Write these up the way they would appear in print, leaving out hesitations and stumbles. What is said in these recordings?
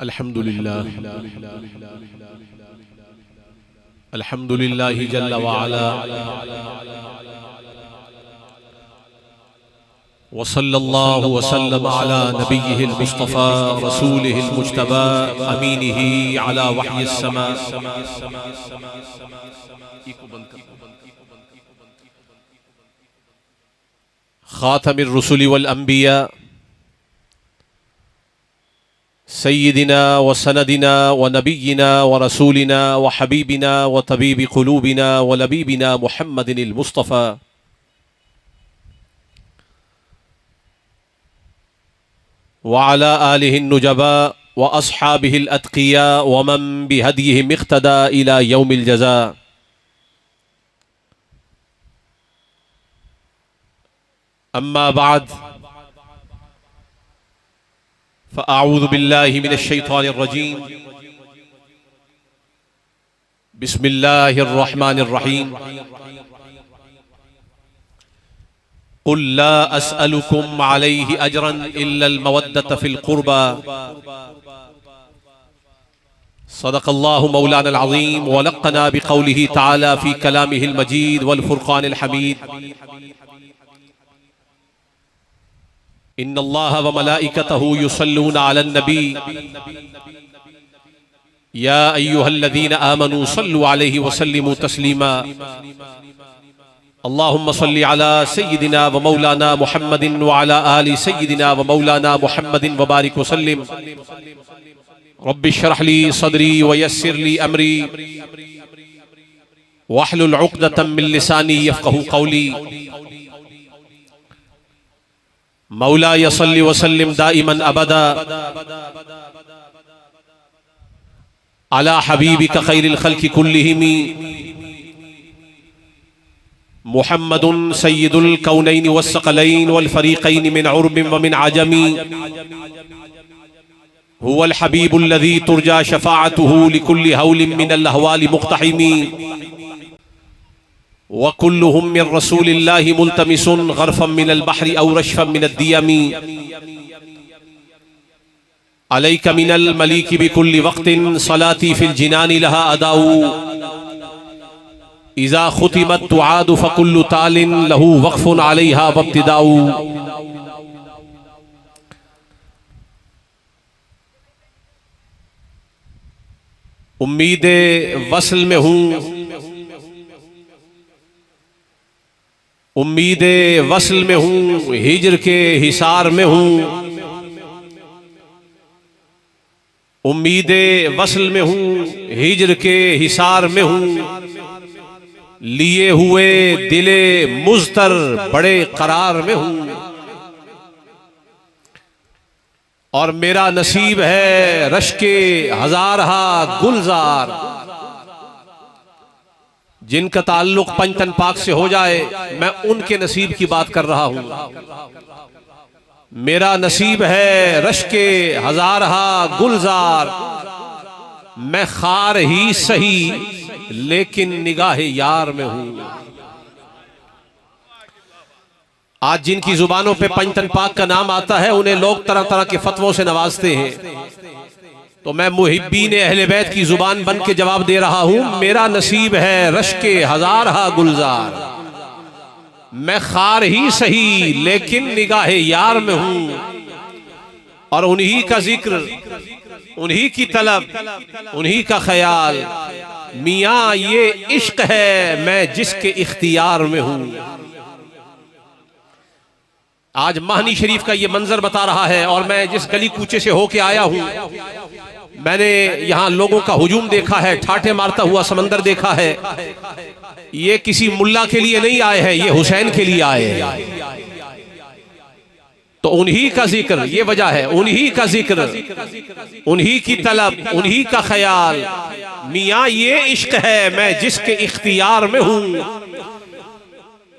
अल्हम्दुलिल्लाह जल्ल व अला व सल्लल्लाहु व सल्लम अला नबिय्यिहिल मुस्तफ़ा रसूलिहिल मुज्तबा अमीनिही अला वह्यिस समा खातमिर रुसुलि वल अंबिया सय्यिदिना व सनदिना व नबिय्यिना व रसूलिना व हबीबिना व तबीबि क़ुलूबिना व लबीबिना मुहम्मदिनिल मुस्तफ़ा व अला आलिहिन नुजबा व अस्हाबिहिल अत्क़िया व मन बिहदिहिम इक़्तदा इला यौमिल जज़ा। अम्मा बाद फ़अऊज़ु बिल्लाहि मिनश शैतानिर रजीम बिस्मिल्लाहिर रहमानिर रहीम। क़ुल ला अस्अलुकुम अलैहि अजरन इल्लल मवद्दत फ़िल क़ुर्बा सदक़ल्लाहु मौलानल अज़ीम व लक़्क़ना बिक़ौलिहि तआला फ़ी कलामिहिल मजीद वल फ़ुरक़ानिल हमीद। इन्नल्लाह व मलाइकतहु युसल्लूना अलन नबी या अय्युहल्लज़ीना आमनू सल्लु अलैहि व सल्लिमू तस्लीमा। अल्लाहुम्मा सल्लि अला सय्यिदिना व मौलाना मुहम्मदिन व अला आलि सय्यिदिना व मौलाना मुहम्मदिन व बारिक व सल्लिम। रब्बि इश्रह ली सदरी व यस्सिर ली अमरी वहलुल उक़दतम मिन लिसानी यफ़क़हू क़ौली। मौला यसल्लि वसल्लिम दाइमन अबदा अला हबीबिका खैरिल खल्क़ि कुल्लिहिम मुहम्मदुन सय्यिदुल कौनैनि वस्सक़लैनि वल फ़रीक़ैनि मिन उर्बिन व मिन अजमी हुवल हबीबुल्लज़ी तुरजा शफ़ाअतुहु लिकुल्लि हौलिन मिनल अहवालि मुक़्तहिमी व कुल्लुहुम मिन रसूलिल्लाहि मुल्तमिसुन ग़र्फ़म मिनल बहरि औ रशफ़म मिनद दियमी। अलैका मिनल मलीकि बिकुल्लि वक़्तिन सलाती फ़िल जिनानि लहा अदाउ इज़ा ख़ुतिमत तुआदु फ़कुल्लु तालिन लहू वक़्फ़ुन अलैहा वब्तिदाउ। उम्मीदे वस्ल में हूँ, उम्मीदे वस्ल में हूँ, हिज्र के हिसार में हूँ। उम्मीदे वस्ल में हूँ, हिज्र के हिसार में हूँ। लिए हुए दिले मुज़तर बड़े करार में हूँ। और मेरा नसीब है रश्के हज़ारहा गुलजार जिनका ताल्लुक पंचतन पाक से हो जाए। मैं उनके नसीब की बात कर रहा हूं। मेरा नसीब है रश्के हज़ारहा गुलजार, मैं खार ही सही लेकिन निगाहे यार में हूं। आज जिनकी जुबानों पे पंचतन पाक का नाम आता है उन्हें लोग तरह तरह के फतवों से नवाजते हैं, तो मैं मुहिब्बीन अहले बैत की जुबान बन के जवाब दे रहा हूं। मेरा नसीब है रश्के हज़ारहा गुलजार, मैं खार ही सही लेकिन निगाहे यार में हूं। और उन्हीं का जिक्र, उन्हीं की तलब, उन्हीं का ख्याल। मियाँ ये इश्क है मैं जिसके इख्तियार में हूं। आज महनी शरीफ का ये मंजर बता रहा है और मैं जिस गली कूचे से होके आया हूं, मैंने यहां लोगों का हुजूम देखा है, ठाठे मारता हुआ समंदर देखा है। ये किसी मुल्ला के लिए नहीं आए हैं, ये हुसैन के लिए आए हैं। तो उन्हीं का जिक्र, ये वजह है, उन्हीं का जिक्र, उन्हीं की तलब, उन्हीं का ख्याल। मियाँ ये इश्क है मैं जिसके इख्तियार में हूं।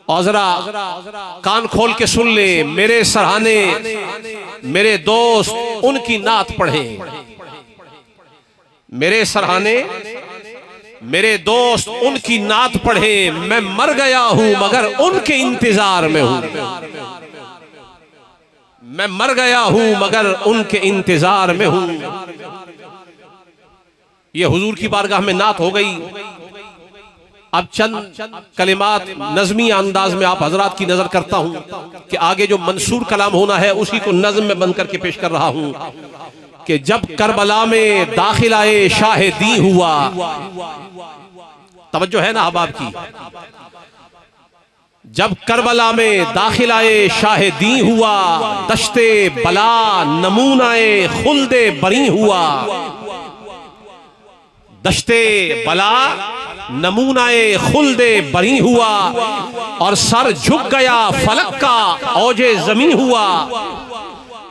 और जरा कान खोल के सुन ले, मेरे सराहने मेरे दोस्त उनकी नात पढ़े। मेरे सराहने मेरे दोस्त उनकी नात पढ़े। मैं मर गया हूं मगर उनके इंतजार में हूं। मैं मर गया हूं मगर उनके इंतजार में हूं। ये हुजूर की बारगाह में नात हो गई। अब चंद कलिमात नज़मी अंदाज में आप हजरात की नजर करता हूं कि आगे जो मंसूर कलाम होना है उसी को नज़म में बंद करके पेश कर रहा हूं कि जब करबला में दाखिल आए शाहिदी हुआ। तवज्जो है ना अहबाब की। जब करबला में दाखिल आए शाहिदी हुआ, दश्ते बला नमूनाए खुल्दे बरी हुआ। दश्ते बला नमूनाए खुल्दे बरी हुआ और सर झुक गया फलक का औजे जमी हुआ।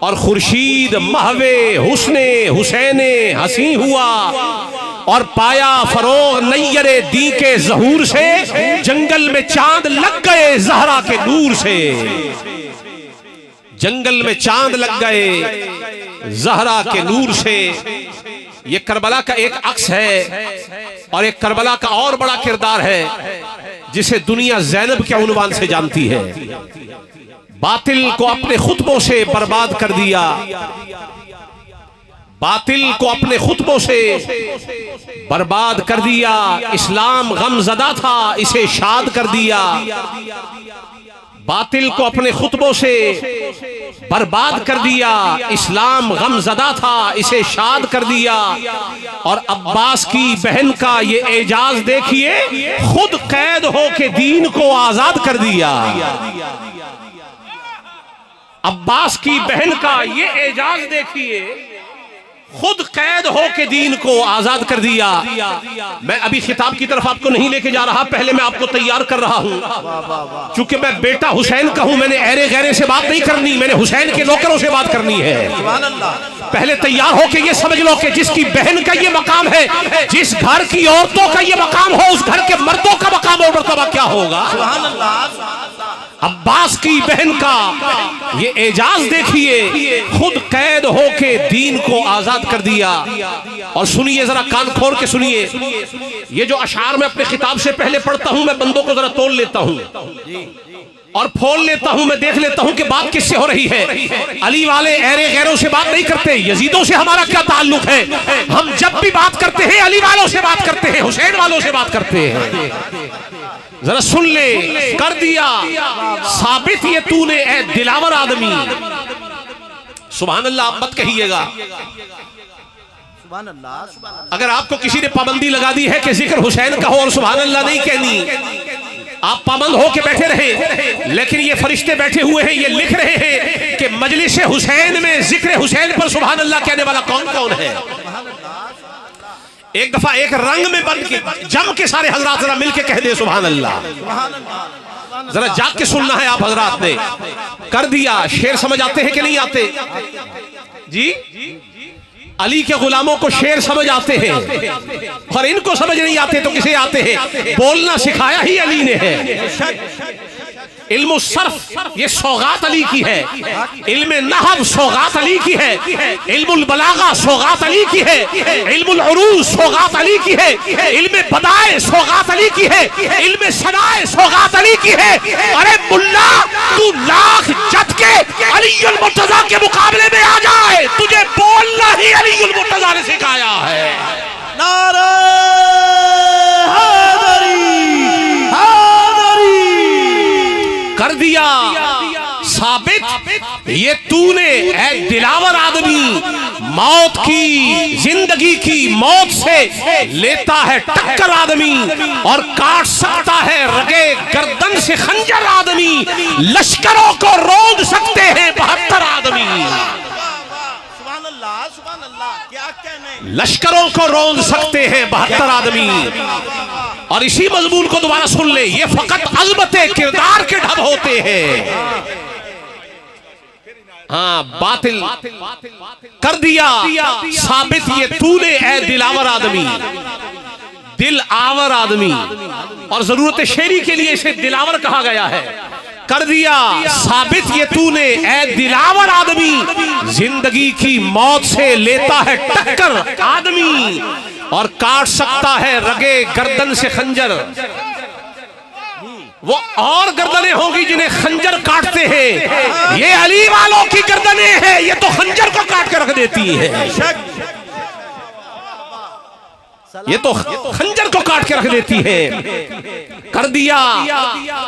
और खुर्शीद महवे हुस्ने हुसैने हसी हुआ और पाया फरोग नैयरे दी के ज़हूर से। जंगल में चांद लग गए ज़हरा के नूर से। जंगल में चांद लग गए ज़हरा के नूर से। ये करबला का एक अक्स है और एक करबला का और बड़ा किरदार है जिसे दुनिया ज़ैनब के उन्वान से जानती है। बातिल को अपने खुतबों से बर्बाद कर दिया। बातिल को अपने खुतबों से बर्बाद कर दिया। इस्लाम गमज़दा था इसे शाद कर दिया। बातिल को अपने खुतबों से बर्बाद कर दिया। इस्लाम गमज़दा था इसे शाद कर दिया। और अब्बास की बहन का ये एजाज देखिए, खुद कैद हो के दीन को आजाद कर दिया। अब्बास की बहन का ये एजाज देखिए, खुद कैद हो के दीन को आजाद कर दिया। मैं अभी खिताब की तरफ आपको नहीं लेके जा रहा, पहले मैं आपको तैयार कर रहा हूं। चूंकि मैं बेटा हुसैन का हूं, मैंने ऐरे गैरे से बात नहीं करनी, मैंने हुसैन के नौकरों से बात करनी है। पहले तैयार हो के ये समझ लो कि जिसकी बहन का ये मकाम है, जिस घर की औरतों का ये मकाम हो, उस घर के मर्दों का मकाम और मर्तबा क्या होगा। अब्बास की बहन का ये एजाज देखिए, खुद कैद होके दीन को आजाद कर दिया। और सुनिए, जरा कान खोल के सुनिए, ये जो अशार मैं अपने खिताब से पहले पढ़ता हूं, मैं बंदों को जरा तोल लेता हूं और फोल लेता हूं, मैं देख लेता हूं कि बात किससे हो रही है। अली वाले ऐरे गैरों से बात नहीं करते, यजीदों से हमारा क्या ताल्लुक है। हम जब भी बात करते हैं अली वालों से बात करते हैं, हुसैन वालों से बात करते हैं। जरा सुन ले, कर दिया साबित ये तूने ए दिलावर आदमी। सुभान अल्लाह, आप मत कहिएगा। अगर आपको किसी ने पाबंदी लगा दी है कि जिक्र हुसैन का हो और सुभान अल्लाह नहीं कहनी, आप पाबंद हो के बैठे रहे। लेकिन ये फरिश्ते बैठे हुए हैं, ये लिख रहे हैं कि मजलिस हुसैन में जिक्र हुसैन पर सुभान अल्लाह कहने वाला कौन कौन है। एक दफा एक रंग में बन के जम के सारे हजरात जरा मिलके कह दे सुभान अल्लाह। जरा जाग के सुनना है आप हजरात ने। कर दिया, शेर समझ आते हैं कि नहीं आते जी। अली के गुलामों को शेर समझ आते हैं और इनको समझ नहीं आते तो किसे आते हैं। बोलना सिखाया ही अली ने है। इल्म सर्फ ये सौगात अली की है, इल्म नहव सौगात अली की है, इल्मुल बलागा सौगात अली की है, इल्मुल उरूज सौगात अली की है, इल्म बदाए सौगात अली की है, इल्म सनाए सौगात अली की है। अरे मुल्ला, तू लाख जद के अलीउल मुर्तजा के मुकाबले में आ जाए, तुझे बोलना ही अलीउल मुर्तजा ने सिखाया है। नारे कर दिया साबित ये तूने ऐ दिलावर आदमी, मौत की जिंदगी की मौत से लेता है टक्कर आदमी और काट सकता है रगे गर्दन से खंजर आदमी। लश्करों को रोंद सकते हैं 72 आदमी। सुभान अल्लाह, क्या कहने। लश्करों को रोंद सकते हैं 72 आदमी। और इसी मजमून को दोबारा सुन ले, ये फकत अज़मते किरदार के ढब होते हैं। हाँ, बातिल कर दिया साबित ये तूने ऐ दिलावर आदमी, दिल आवर आदमी। और जरूरत शेरी के लिए इसे दिलावर कहा गया है। कर दिया साबित ये तूने ऐ दिलावर आदमी, जिंदगी की मौत से लेता है टक्कर आदमी और काट सकता है रगे गर्दन से खंजर। वो और गर्दनें होंगी जिन्हें खंजर काटते हैं। ये अली वालों की गर्दनें हैं, ये तो खंजर को काट कर रख देती है। ये तो खंजर को काट के रख देती है। कर दिया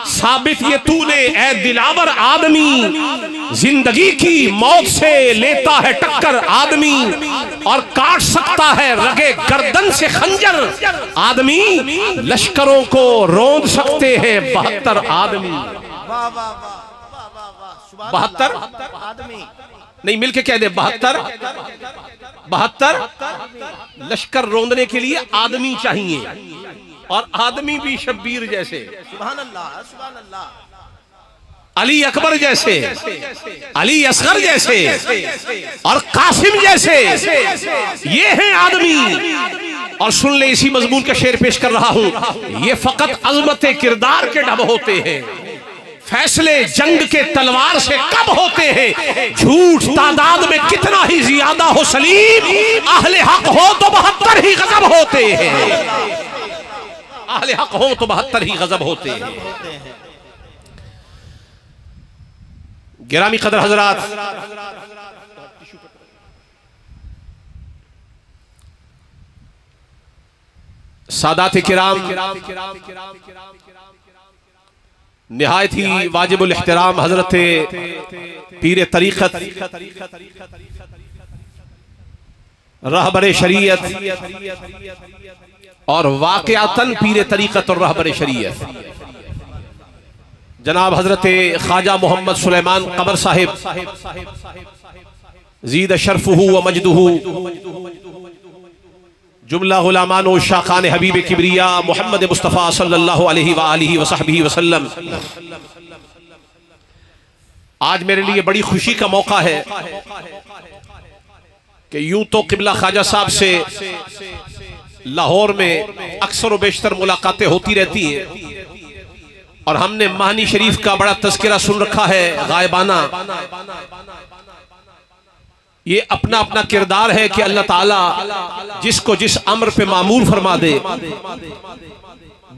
साबित ये तूने ऐ दिलावर आदमी, जिंदगी की मौत से लेता है टक्कर आदमी, और काट सकता है रगे गर्दन से खंजर आदमी, लश्करों को रोंद सकते हैं 72 आदमी। 72 आदमी नहीं, मिलके कह दे 72 लश्कर रोंदने के लिए आदमी चाहिए, और आदमी भी शब्बीर जैसे, सुभान अल्लाह, सुभान अल्लाह, अली अकबर जैसे, अली असगर जैसे, और कासिम जैसे, ये हैं आदमी। और सुन ले, इसी मजमून का शेर पेश कर रहा हूं। ये फकत अजमत किरदार के ढब होते हैं, फैसले जंग के तलवार से कब होते हैं। झूठ तादाद में कितना ही ज्यादा हो सलीम, अहले हक हो तो 72 ही गजब होते हैं। अहले हक हो तो 72 ही गजब होते हैं। गिरामी कदर हजरात, सादात किराम, निहायत ही वाजिबुल इहतराम हजरत पीर तरीक़त रहबर शरीयत और वाक़िअतन पीर तरीक़त और रहबर शरीयत जनाब हजरत ख्वाजा मोहम्मद सुलेमान कमर साहिब ज़ीद शर्फ़ुहु व मजदुहु, जुमला गुलामान व शाखान हबीब किबरिया मोहम्मद मुस्तफ़ा सल्लल्लाहु अलैहि व आलिहि व सहबिहि वसल्लम। आज मेरे लिए बड़ी खुशी का मौका है कि यूं तो किबला ख्वाजा साहब से लाहौर में अक्सर व बेशतर मुलाकातें होती रहती हैं, और हमने महानी शरीफ का बड़ा तज़किरा सुन रखा है गायबाना। ये अपना अपना किरदार है कि अल्लाह ताला जिसको जिस अम्र पे मामूर फरमा दे।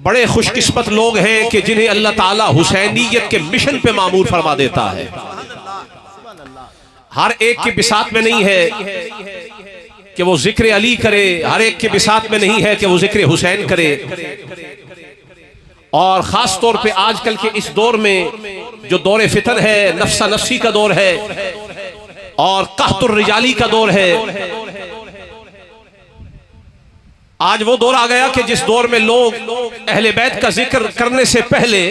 बड़े खुशकिस्मत लोग हैं कि जिन्हें अल्लाह ताला हुसैनियत के मिशन पे मामूर फरमा देता है। हर एक के बिसात में नहीं है कि वो जिक्र अली करे, हर एक के बिसात में नहीं है कि वो जिक्र हुसैन करे। और खास तौर पे आजकल के इस दौर में जो दौर फितन है, नफ्सा नफ्सी का दौर है और कहतुर रिजाली का दौर है, आज वो दौर आ गया कि जिस दौर में लोग अहले बैत का जिक्र करने से पहले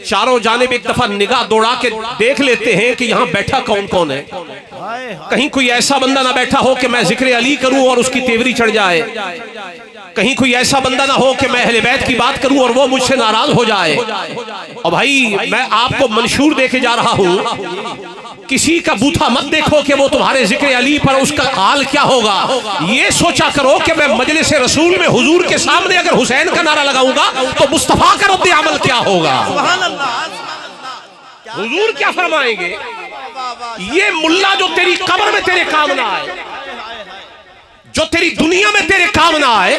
चारों जानिब एक दफा निगाह दौड़ा के देख लेते हैं कि यहां बैठा कौन कौन है। कहीं कोई ऐसा बंदा ना बैठा हो कि मैं जिक्र अली करूं और उसकी तेवरी चढ़ जाए, कहीं कोई ऐसा बंदा ना हो कि मैं अहले बैत की बात करूं और वो मुझसे नाराज हो जाए। और भाई मैं आपको मंशूर देके जा रहा हूं, किसी का बूथा मत देखो कि वो तुम्हारे जिक्र अली पर उसका हाल क्या होगा। ये सोचा करो कि मैं मजलिस रसूल में हुजूर के सामने अगर हुसैन का नारा लगाऊंगा तो मुस्तफा का रद्द अमल क्या होगा, हुजूर क्या फरमाएंगे। ये मुल्ला जो तेरी कब्र में तेरे काम ना आए, जो तेरी दुनिया में तेरे काम ना आए,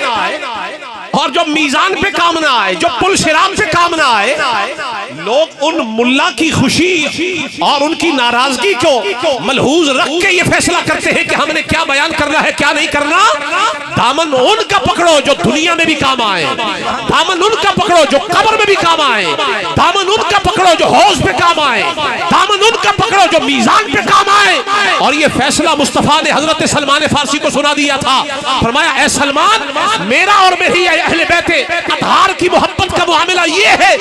और जो मीजान पे काम ना आए, जो पुल सिरात पे काम ना आए, लोग उन मुल्ला की खुशी और उनकी नाराजगी को मलहूज रख के ये फैसला करते हैं कि हमने क्या बयान करना है क्या नहीं करना। दामन उनका पकड़ो जो दुनिया में भी काम आए, दामन उनका पकड़ो जो कब्र में भी काम आए, दामन उनका पकड़ो जो हौज पे काम आए, दामन उनका पकड़ो जो मीजान पे काम आए। और ये फैसला मुस्तफा ने हजरत सलमान फारसी को सुना दिया था। फरमाया, ऐ सलमान, मेरा और मेरी अहले बैते अतहार की मोहब्बत का मामला ये है,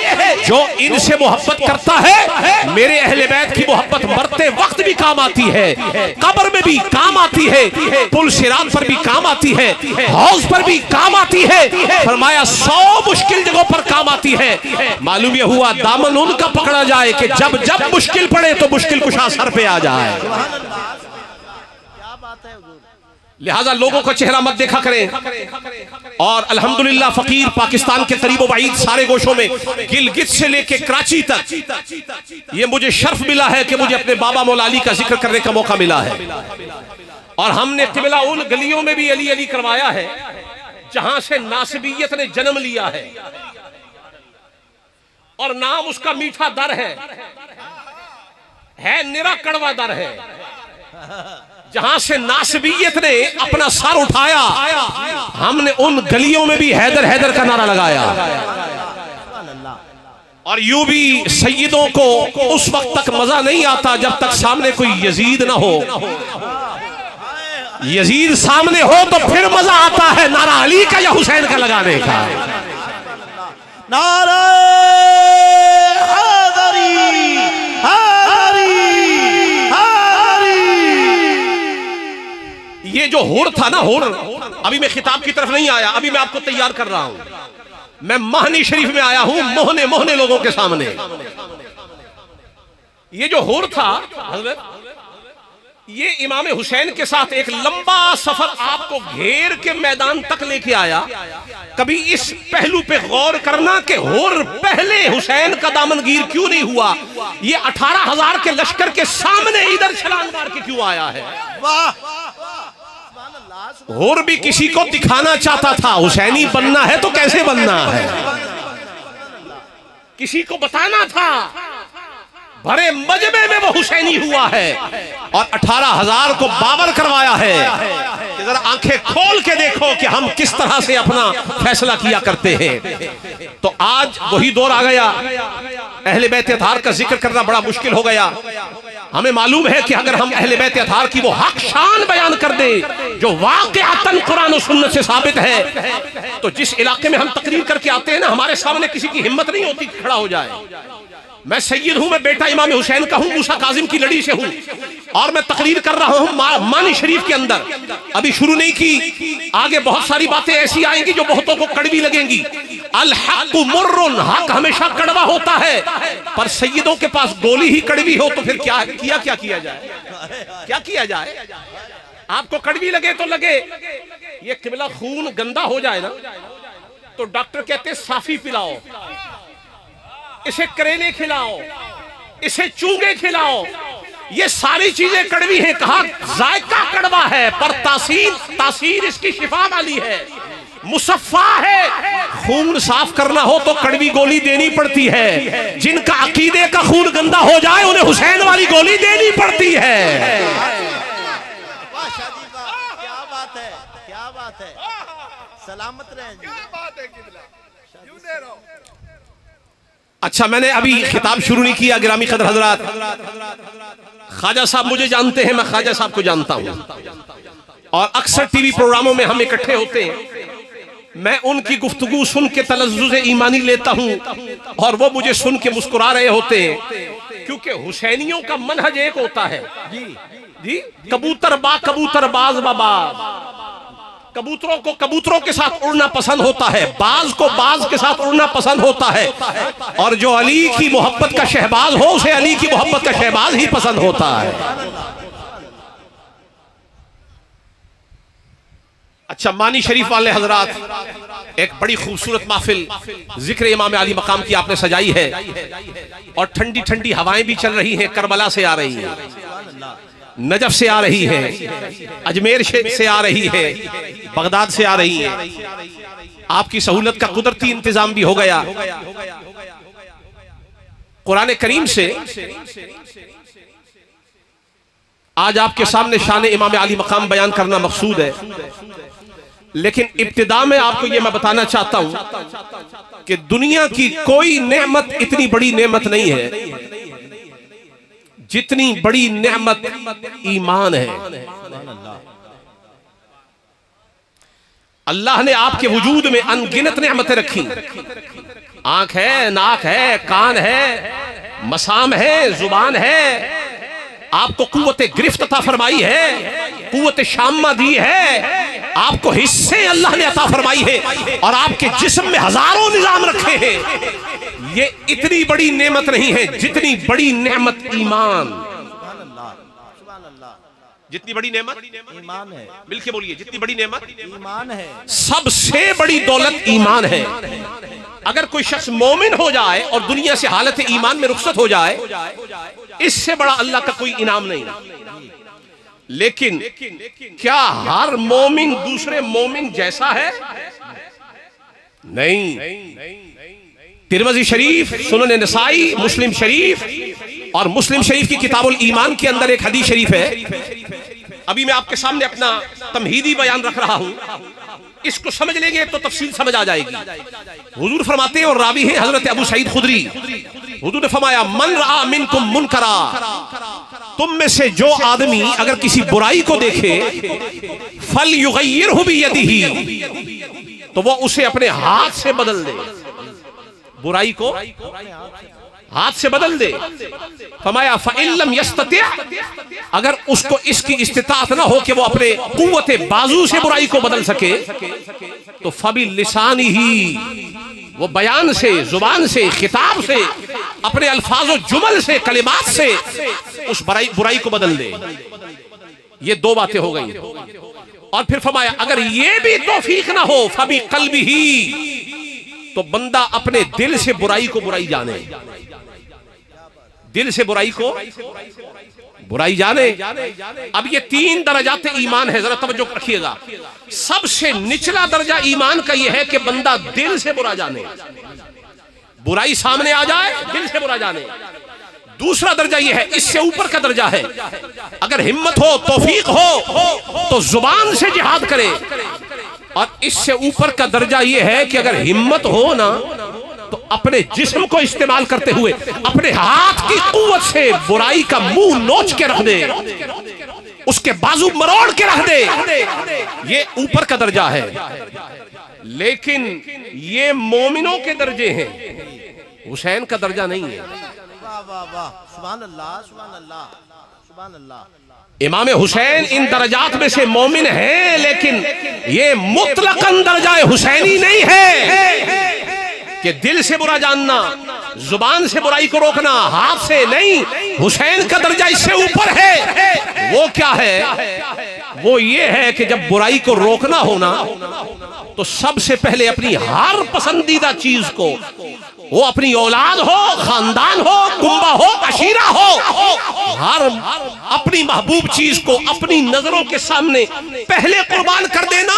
जो इनसे मोहब्बत करता है मेरे अहले बैत की मोहब्बत मरते वक्त भी काम आती है, कब्र में भी काम आती है, पुल सिरात पर भी काम आती है, हौज पर भी काम आती है। फरमाया 100 मुश्किल जगहों पर काम आती है। मालूम यह हुआ दामन उनका पकड़ा जाए कि जब जब मुश्किल पड़े तो मुश्किल कुशा सर पे आ जाए। लिहाजा लोगों का चेहरा मत देखा करें। और अल्हम्दुलिल्लाह फकीर पाकिस्तान के करीब बाईद सारे गोशों में गिलगित से लेके कराची तक ये मुझे शर्फ मिला है कि मुझे अपने बाबा मौला अली का जिक्र करने का मौका मिला है। और हमने किबला उन गलियों में भी अली अली करवाया है जहां से नासबियत ने जन्म लिया है। और नाम उसका मीठा दर है निरा कड़वा दर है। जहां से नासबियत ने अपना सर उठाया, हमने उन गलियों में भी हैदर हैदर का नारा लगाया। और यूं भी सैयदों को उस वक्त तक मजा नहीं आता जब तक सामने कोई यजीद ना हो। यजीद सामने हो तो फिर मजा आता है नारा अली का या हुसैन का लगाने का। नारा हैदरी हैदरी हैदरी। ये जो हुर था ना, हुर, अभी मैं खिताब की तरफ नहीं आया, अभी मैं आपको तैयार कर रहा हूं। मैं महनी शरीफ में आया हूं मोहने मोहने लोगों के सामने। ये जो हुर था हजरत, ये इमाम हुसैन के साथ एक लंबा सफर आपको घेर के मैदान तक लेके आया। कभी इस पहलू पे गौर करना कि हुर पहले हुसैन का दामनगीर क्यों नहीं हुआ? ये 18,000 के लश्कर के सामने इधर छलांग मार के क्यों आया है? हुर भी किसी को दिखाना चाहता था हुसैनी बनना है तो कैसे बनना है, किसी को बताना था भरे मजमे में वो हुसैनी हुआ है। और 18,000 को बाबर करवाया है कि जरा आंखें खोल के देखो कि हम किस तरह से अपना फैसला किया करते हैं। तो आज वही दौर आ गया, अहले बैत अतहार का जिक्र करना बड़ा मुश्किल हो गया। हमें मालूम है कि अगर हम अहले बैत अतहार की वो हक शान बयान कर दे जो वाक़अतन कुरान और सुन्नत से साबित है, तो जिस इलाके में हम तकरीर करके आते हैं ना, हमारे सामने किसी की हिम्मत नहीं होती खड़ा हो जाए। मैं सैयद हूं, मैं बेटा इमाम हुसैन का हूं, मूसा काजिम की लड़ी से हूं, और मैं तकरीर कर रहा हूं मानी शरीफ के अंदर। अभी शुरू नहीं की, आगे बहुत सारी बातें ऐसी आएंगी जो बहुतों को कड़वी लगेंगी। अल हक़्क़ु मुर्रुन, हक हमेशा कड़वा होता है, पर सैयदों के पास गोली ही कड़वी हो तो फिर क्या किया जाए? क्या किया जाए? आपको कड़वी लगे तो लगे। ये किबला खून गंदा हो जाए ना तो डॉक्टर कहते हैं साफी पिलाओ, इसे करेले खिलाओ, इसे चूंगे खिलाओ। ये सारी चीजें कड़वी हैं। कहा जायका कड़वा है पर तासीर इसकी शिफा वाली है, मुसफ़ा है। खून साफ करना हो तो कड़वी गोली देनी पड़ती है। जिनका अकीदे का खून गंदा हो जाए उन्हें हुसैन वाली गोली देनी पड़ती है। क्या बात है, क्या बात है। सलामत रहें। क्या बात है किबला। अच्छा, मैंने अभी खिताब शुरू नहीं किया। गिरामी कदर हजरात, ख्वाजा साहब मुझे जानते हैं, मैं ख्वाजा साहब को जानता हूं, और अक्सर टीवी प्रोग्रामों में हम इकट्ठे होते हैं। मैं उनकी गुफ्तगू सुन के तलज़्ज़ुज़ ईमानी लेता हूं और वो मुझे सुन के मुस्कुरा रहे होते हैं, क्योंकि हुसैनियों का मनहज एक होता है जी, कबूतर बाज बाबा। कबूतरों को कबूतरों के साथ उड़ना पसंद होता है, बाज को बाज के साथ उड़ना पसंद होता है, और जो अली की मोहब्बत का शहबाज हो उसे अली की मोहब्बत का शहबाज ही पसंद होता है। अच्छा, मानी शरीफ वाले हजरात, एक बड़ी खूबसूरत महफिल जिक्र इमाम अली मकाम की आपने सजाई है, और ठंडी ठंडी हवाएं भी चल रही हैं। करबला से आ रही हैं, नजफ से आ रही है, अजमेर से आ रही है, बगदाद से आ रही है। आपकी सहूलत का कुदरती इंतजाम भी हो गया। कुरान करीम से आज आपके सामने शान इमाम अली मकाम बयान करना मकसूद है, लेकिन इब्तिदा में आपको यह मैं बताना चाहता हूं कि दुनिया की कोई नेमत इतनी बड़ी नेमत नहीं है जितनी बड़ी नेमत ईमान है। अल्लाह ने आपके वजूद में अनगिनत नेमतें रखी। आंख है, नाक है, कान है, मसाम है, जुबान है, आपको कुव्वत गिरफ्त अता फरमाई है, कुव्वत शामा दी है, आपको हिस्से अल्लाह ने अता फरमाई है, और आपके जिस्म में हजारों निजाम रखे हैं। ये इतनी बड़ी नेमत नहीं है जितनी बड़ी नेमत ईमान। जितनी बड़ी नेमत ईमान है। मिलके बोलिए, जितनी बड़ी नेमत ईमान है। सबसे बड़ी दौलत ईमान है। अगर कोई शख्स मोमिन हो जाए और दुनिया से हालत ईमान में रुखसत हो जाए, इससे बड़ा अल्लाह का कोई इनाम नहीं। लेकिन क्या हर मोमिन दूसरे मोमिन जैसा है? नहीं। तिरमिज़ी शरीफ, सुनन नसाई, मुस्लिम शरीफ और मुस्लिम शरीफ की किताबुल ईमान के अंदर एक हदीस शरीफ है। अभी मैं आपके सामने अपना तमहीदी बयान रख रहा हूं, इसको समझ लेंगे तो तफसील समझ आ जाएगी। हुजूर फरमाते हैं और रावी हैं हजरत अबू सईद खुदरी, हुजूर ने फरमाया मन रआ मिनकुम मुनकरा, तुम में से जो आदमी अगर किसी बुराई को देखे फल युगय्यिरहु बियदिही, तो वो उसे अपने हाथ से बदल दे, बुराई को हाथ से बदल दे। फरमाया फ़इल्लम यस्तति, अगर उसको इसकी इस्तिताअत ना हो कि वो अपने कुव्वते बाजू से बुराई को बदल सके, तो फबि लिसानिही, वो बयान से, जुबान से, खिताब से, अपने अल्फाजो जुमल से, कलिमात से उस बुराई को बदल दे। ये दो बातें हो गई। और फिर फरमाया अगर ये भी तौफीक ना हो फबि क़ल्बिही, तो बंदा अपने दिल से बुराई को बुराई जाने, दिल से बुराई को बुराई जाने। अब ये 3 दर्जात ईमान है, जरा तवज्जो रखिएगा। सबसे निचला दर्जा ईमान का ये है कि बंदा दिल से बुरा जाने, बुराई सामने आ जाए दिल से बुरा जाने। दूसरा दर्जा ये है, इससे ऊपर का दर्जा है, अगर हिम्मत हो, तौफीक हो तो जुबान से जिहाद करे। और इससे ऊपर का दर्जा ये है कि अगर हिम्मत हो ना तो अपने जिस्म को इस्तेमाल करते हुए अपने हाथ की कुव्वत से बुराई का मुंह नोच के रख दे, उसके बाजू मरोड़ के रख दे। ये ऊपर का दर्जा है। लेकिन ये मोमिनों के दर्जे हैं, हुसैन का दर्जा नहीं है। वाह वाह वाह, सुभान अल्लाह, सुभान अल्लाह, सुभान अल्लाह। इमाम हुसैन इन दर्जात में से मोमिन है, लेकिन ये मुतलकन दर्जा हुसैनी नहीं है कि दिल से बुरा जानना, जुबान से बुराई को रोकना, हाथ से नहीं। हुसैन का दर्जा इससे ऊपर है। वो क्या है? वो ये है कि जब बुराई को रोकना हो ना, तो सबसे पहले अपनी हर पसंदीदा चीज को, वो अपनी औलाद हो, खानदान हो, कुंबा हो, अशीरा हो, हर अपनी महबूब चीज को अपनी नजरों के सामने पहले कुर्बान कर देना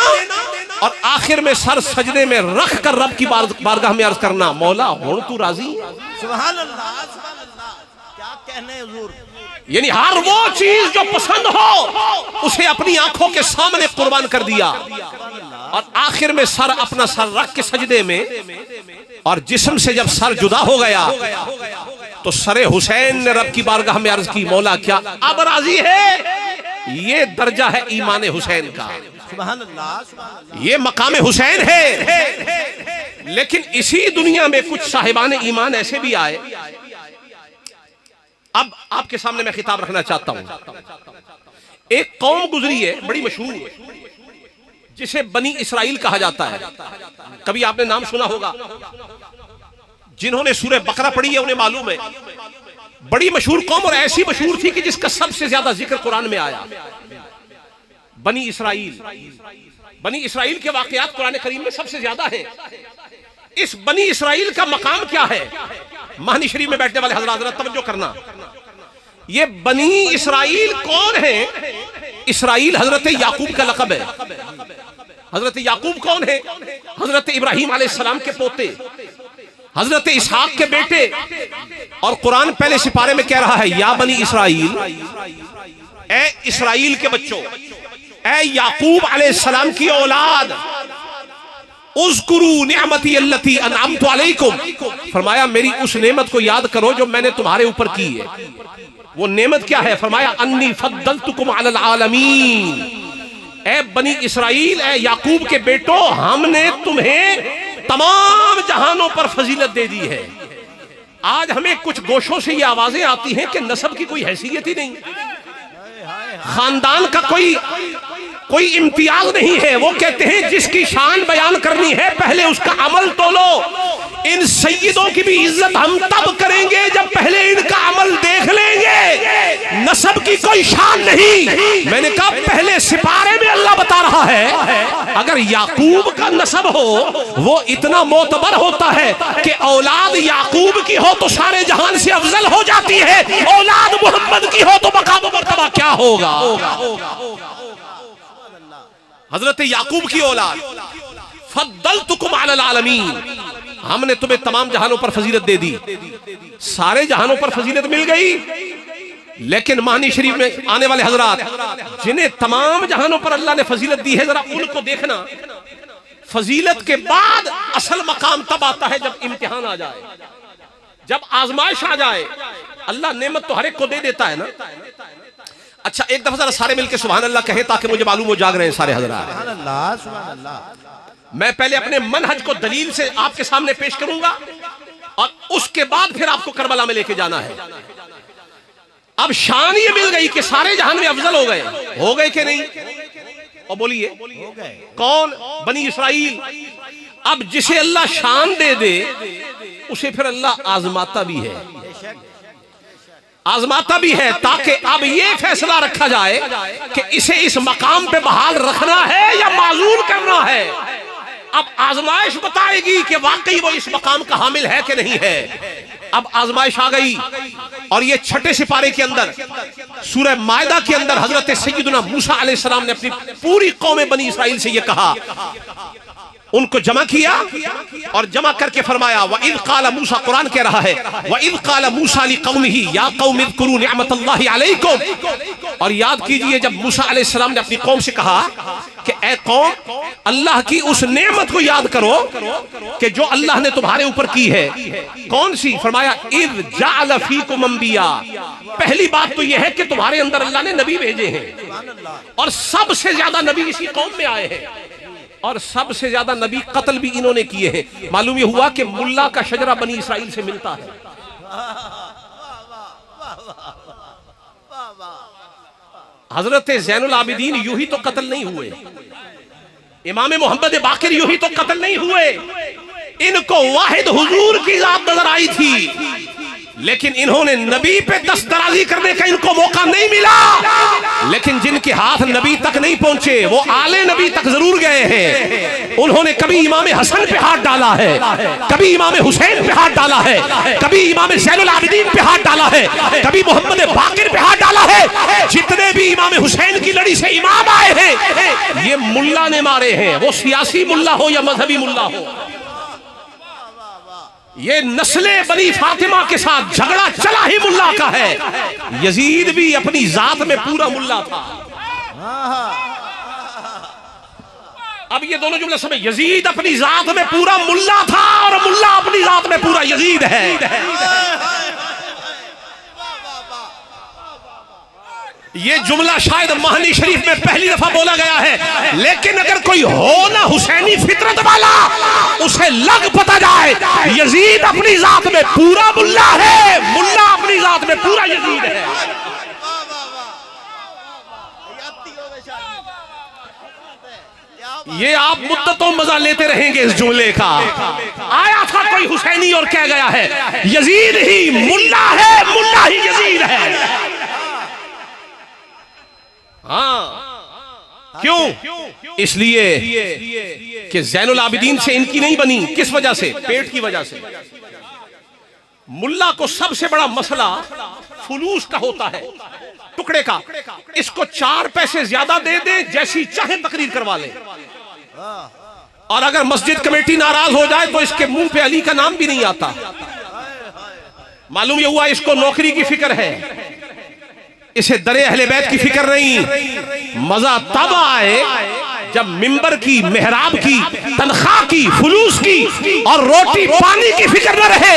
और आखिर में सर सजदे में रख कर रब की बारगाह में अर्ज करना, मौला हो तू राजी। सुभान अल्लाह, सुभान अल्लाह, क्या कहने हुजूर। यानी हर वो चीज जो पसंद हो उसे अपनी आंखों के सामने कुर्बान कर दिया और आखिर में सर अपना सर रख के सजदे में, और जिस्म से जब सर जुदा हो गया तो सरे हुसैन ने रब की बारगाह में अर्ज की, मौला क्या अब राजी है। ये दर्जा है ईमान हुसैन का, सुभान अल्लाह, सुभान अल्लाह। ये मकाम हुसैन है। लेकिन इसी दुनिया में कुछ साहिबान ईमान ऐसे भी आए। अब आपके सामने मैं खिताब रखना चाहता हूं। एक कौम गुजरी है बड़ी मशहूर, जिसे बनी इसराइल कहा जाता है। कभी आपने नाम सुना होगा, जिन्होंने सूरह बकरा पढ़ी है उन्हें मालूम है। बड़ी मशहूर कौम, और ऐसी मशहूर थी कि जिसका सबसे ज्यादा जिक्र कुरान में आया, बनी इसराइल। बनी इसराइल के वाकयात कुरान करीम में सबसे ज्यादा हैं। इस बनी इसराइल का मकाम क्या है? महानी शरीफ में बैठने वाले हजरात तवज्जो करना, ये बनी इसराइल कौन है? इसराइल हजरत याकूब का लक़ब है। हजरत याकूब कौन है? हजरत इब्राहिम अलैहिस्सलाम के पोते, हजरत इसहाक के बेटे। और कुरान पहले सिपारे में कह रहा है, या बनी इसराइल, ए इसराइल के बच्चों, ए याकूब अलैहिस्सलाम की औलाद, उज़कुरू निअमती अल्लती अनअमतु अलैकुम, फरमाया मेरी उस नेमत को याद करो जो मैंने तुम्हारे ऊपर की है। वो नेमत क्या है? फरमाया अन्नी फद्दलतुकुम अलल आलमीन, ए बनी इसराइल, ए याकूब के बेटो, हमने तुम्हें तमाम जहानों पर फजीलत दे दी है। आज हमें कुछ गोशों से ये आवाजें आती हैं कि नस्ब की कोई हैसियत ही नहीं, खानदान का कोई इम्तियाज नहीं है। वो कहते हैं जिसकी शान बयान करनी है पहले उसका अमल तोलो। इन सैयदों की भी इज्जत हम तब करेंगे जब पहले इनका अमल देख लेंगे। नस्ब की कोई शान नहीं। मैंने कहा पहले सिपारे में अल्लाह बता रहा है, अगर याकूब का नस्ब हो वो इतना मोतबर होता है कि औलाद याकूब की हो तो सारे जहान से अफजल हो जाती है, औलाद मोहम्मद की हो तो मकाम मर्तबा क्या होगा। हजरत याकूब की औलाद, फद्दलतुकुम अलल आलमीन, हमने तुम्हें तमाम जहानों पर फजीलत दे दी, सारे जहानों पर फजीलत मिल गई, लेकिन मानी शरीफ में आने वाले हजरात जिन्हें तमाम जहानों पर अल्लाह ने फजीलत दी है, जरा उनको देखना। फजीलत के बाद असल मकाम तब आता है जब इम्तिहान आ जाए, जब आजमाइश आ जाए। अल्लाह नेमत तो हर एक को दे देता है ना। अच्छा, एक दफा जरा सारे मिलकर सुभान अल्लाह कहे, ताकि मुझे मालूम हो जाग रहे हैं सारे हजरात। सुभान अल्लाह, सुभान अल्लाह। मैं पहले अपने मनहज को दलील से आपके सामने पेश करूंगा और उसके बाद फिर आपको करबला में लेके जाना है। अब शान ये मिल गई कि सारे जहान में अफजल हो गए कि नहीं? और बोलिए कौन? बनी इसराइल। अब जिसे अल्लाह शान दे दे उसे फिर अल्लाह आजमाता भी है, आजमाता भी है, ताकि अब ये फैसला रखा जाए कि इसे इस मकाम पे बहाल रखना है या माजूल करना है। अब आजमाइश बताएगी कि वाकई वो इस मकाम का हामिल है कि नहीं है। अब आजमाइश आ गई और ये छठे सिपारे के अंदर सूरह मायदा के अंदर हजरत सैयदना मूसा अलैहिस्सलाम ने अपनी पूरी कौम बनी इसराइल से ये कहा, उनको जमा किया और जमा करके फरमाया वइज़ क़ाल मूसा, कुरान कह रहा है वइज़ क़ाल मूसा लिक़ौमिही या क़ौम इज़्कुरू निअमतल्लाहि अलैकुम। और याद कीजिए जब मूसा अलैहिस्सलाम ने अपनी कौम से कहा कि ए कौम, अल्लाह की उस नेमत को याद करो कि जो अल्लाह ने तुम्हारे ऊपर की है। कौन सी? फरमाया इज़ जअल फ़ीकुम अंबिया। पहली बात तो यह है कि तुम्हारे अंदर अल्लाह ने नबी भेजे हैं और सबसे ज्यादा नबी इसी कौम में आए हैं और सबसे ज्यादा नबी कत्ल भी इन्होंने किए हैं। मालूम यह हुआ कि मुल्ला का शजरा बनी इसराइल से मिलता है। हजरत ज़ैनुल आबिदीन यूं ही तो कत्ल नहीं हुए, इमाम मोहम्मद बाकिर यूं ही तो कत्ल नहीं हुए। इनको वाहिद हुजूर की जात नजर आई थी, लेकिन इन्होंने नबी पे दस्तराजी करने का इनको मौका नहीं मिला। लेकिन जिनके हाथ नबी तक नहीं पहुंचे वो आले नबी तक जरूर गए हैं। उन्होंने कभी इमाम हसन पे हाथ डाला है, कभी इमाम हुसैन पे हाथ डाला है, कभी इमाम ज़ैनुल आबिदीन पे हाथ डाला है, कभी मोहम्मद बाकिर पे हाथ डाला है। जितने भी इमाम हुसैन की लड़ी से इमाम आए हैं ये मुल्ला ने मारे हैं, वो सियासी मुल्ला हो या मजहबी मुल्ला हो। ये नस्ले बनी फातिमा के साथ झगड़ा चला ही मुल्ला का है। यजीद भी अपनी जात में पूरा मुल्ला था। अब ये दोनों जुमले समय, यजीद अपनी जात में पूरा मुल्ला था और मुल्ला अपनी जात में पूरा यजीद है। ये जुमला शायद महनी शरीफ में पहली दफा बोला गया है, लेकिन अगर कोई हो ना हुसैनी फितरत वाला उसे लग पता जाए यजीद अपनी जात में पूरा मुल्ला है, मुल्ला अपनी जात में पूरा यजीद है। ये आप मुद्दतों मजा लेते रहेंगे इस जुमले का। आया था कोई हुसैनी और कह गया है यजीद ही मुल्ला है, मुल्ला ही यजीद है। हाँ, क्यों? इसलिए कि ज़ैनुल आबिदीन से इनकी नहीं बनी। किस वजह से? पेट की वजह से। मुल्ला को सबसे बड़ा मसला फुलूस का होता है, टुकड़े का। इसको 4 पैसे ज्यादा दे दे, जैसी चाहे तकरीर करवा ले, और अगर मस्जिद कमेटी नाराज हो जाए तो इसके मुंह पे अली का नाम भी नहीं आता। मालूम यह हुआ इसको नौकरी की फिक्र है, इसे दरे अहले बैत की फिक्र नहीं। मजा तब आए जब मिंबर की, मेहराब की, तनख्वाह की, फुलूस की और रोटी पानी की फिक्र न रहे।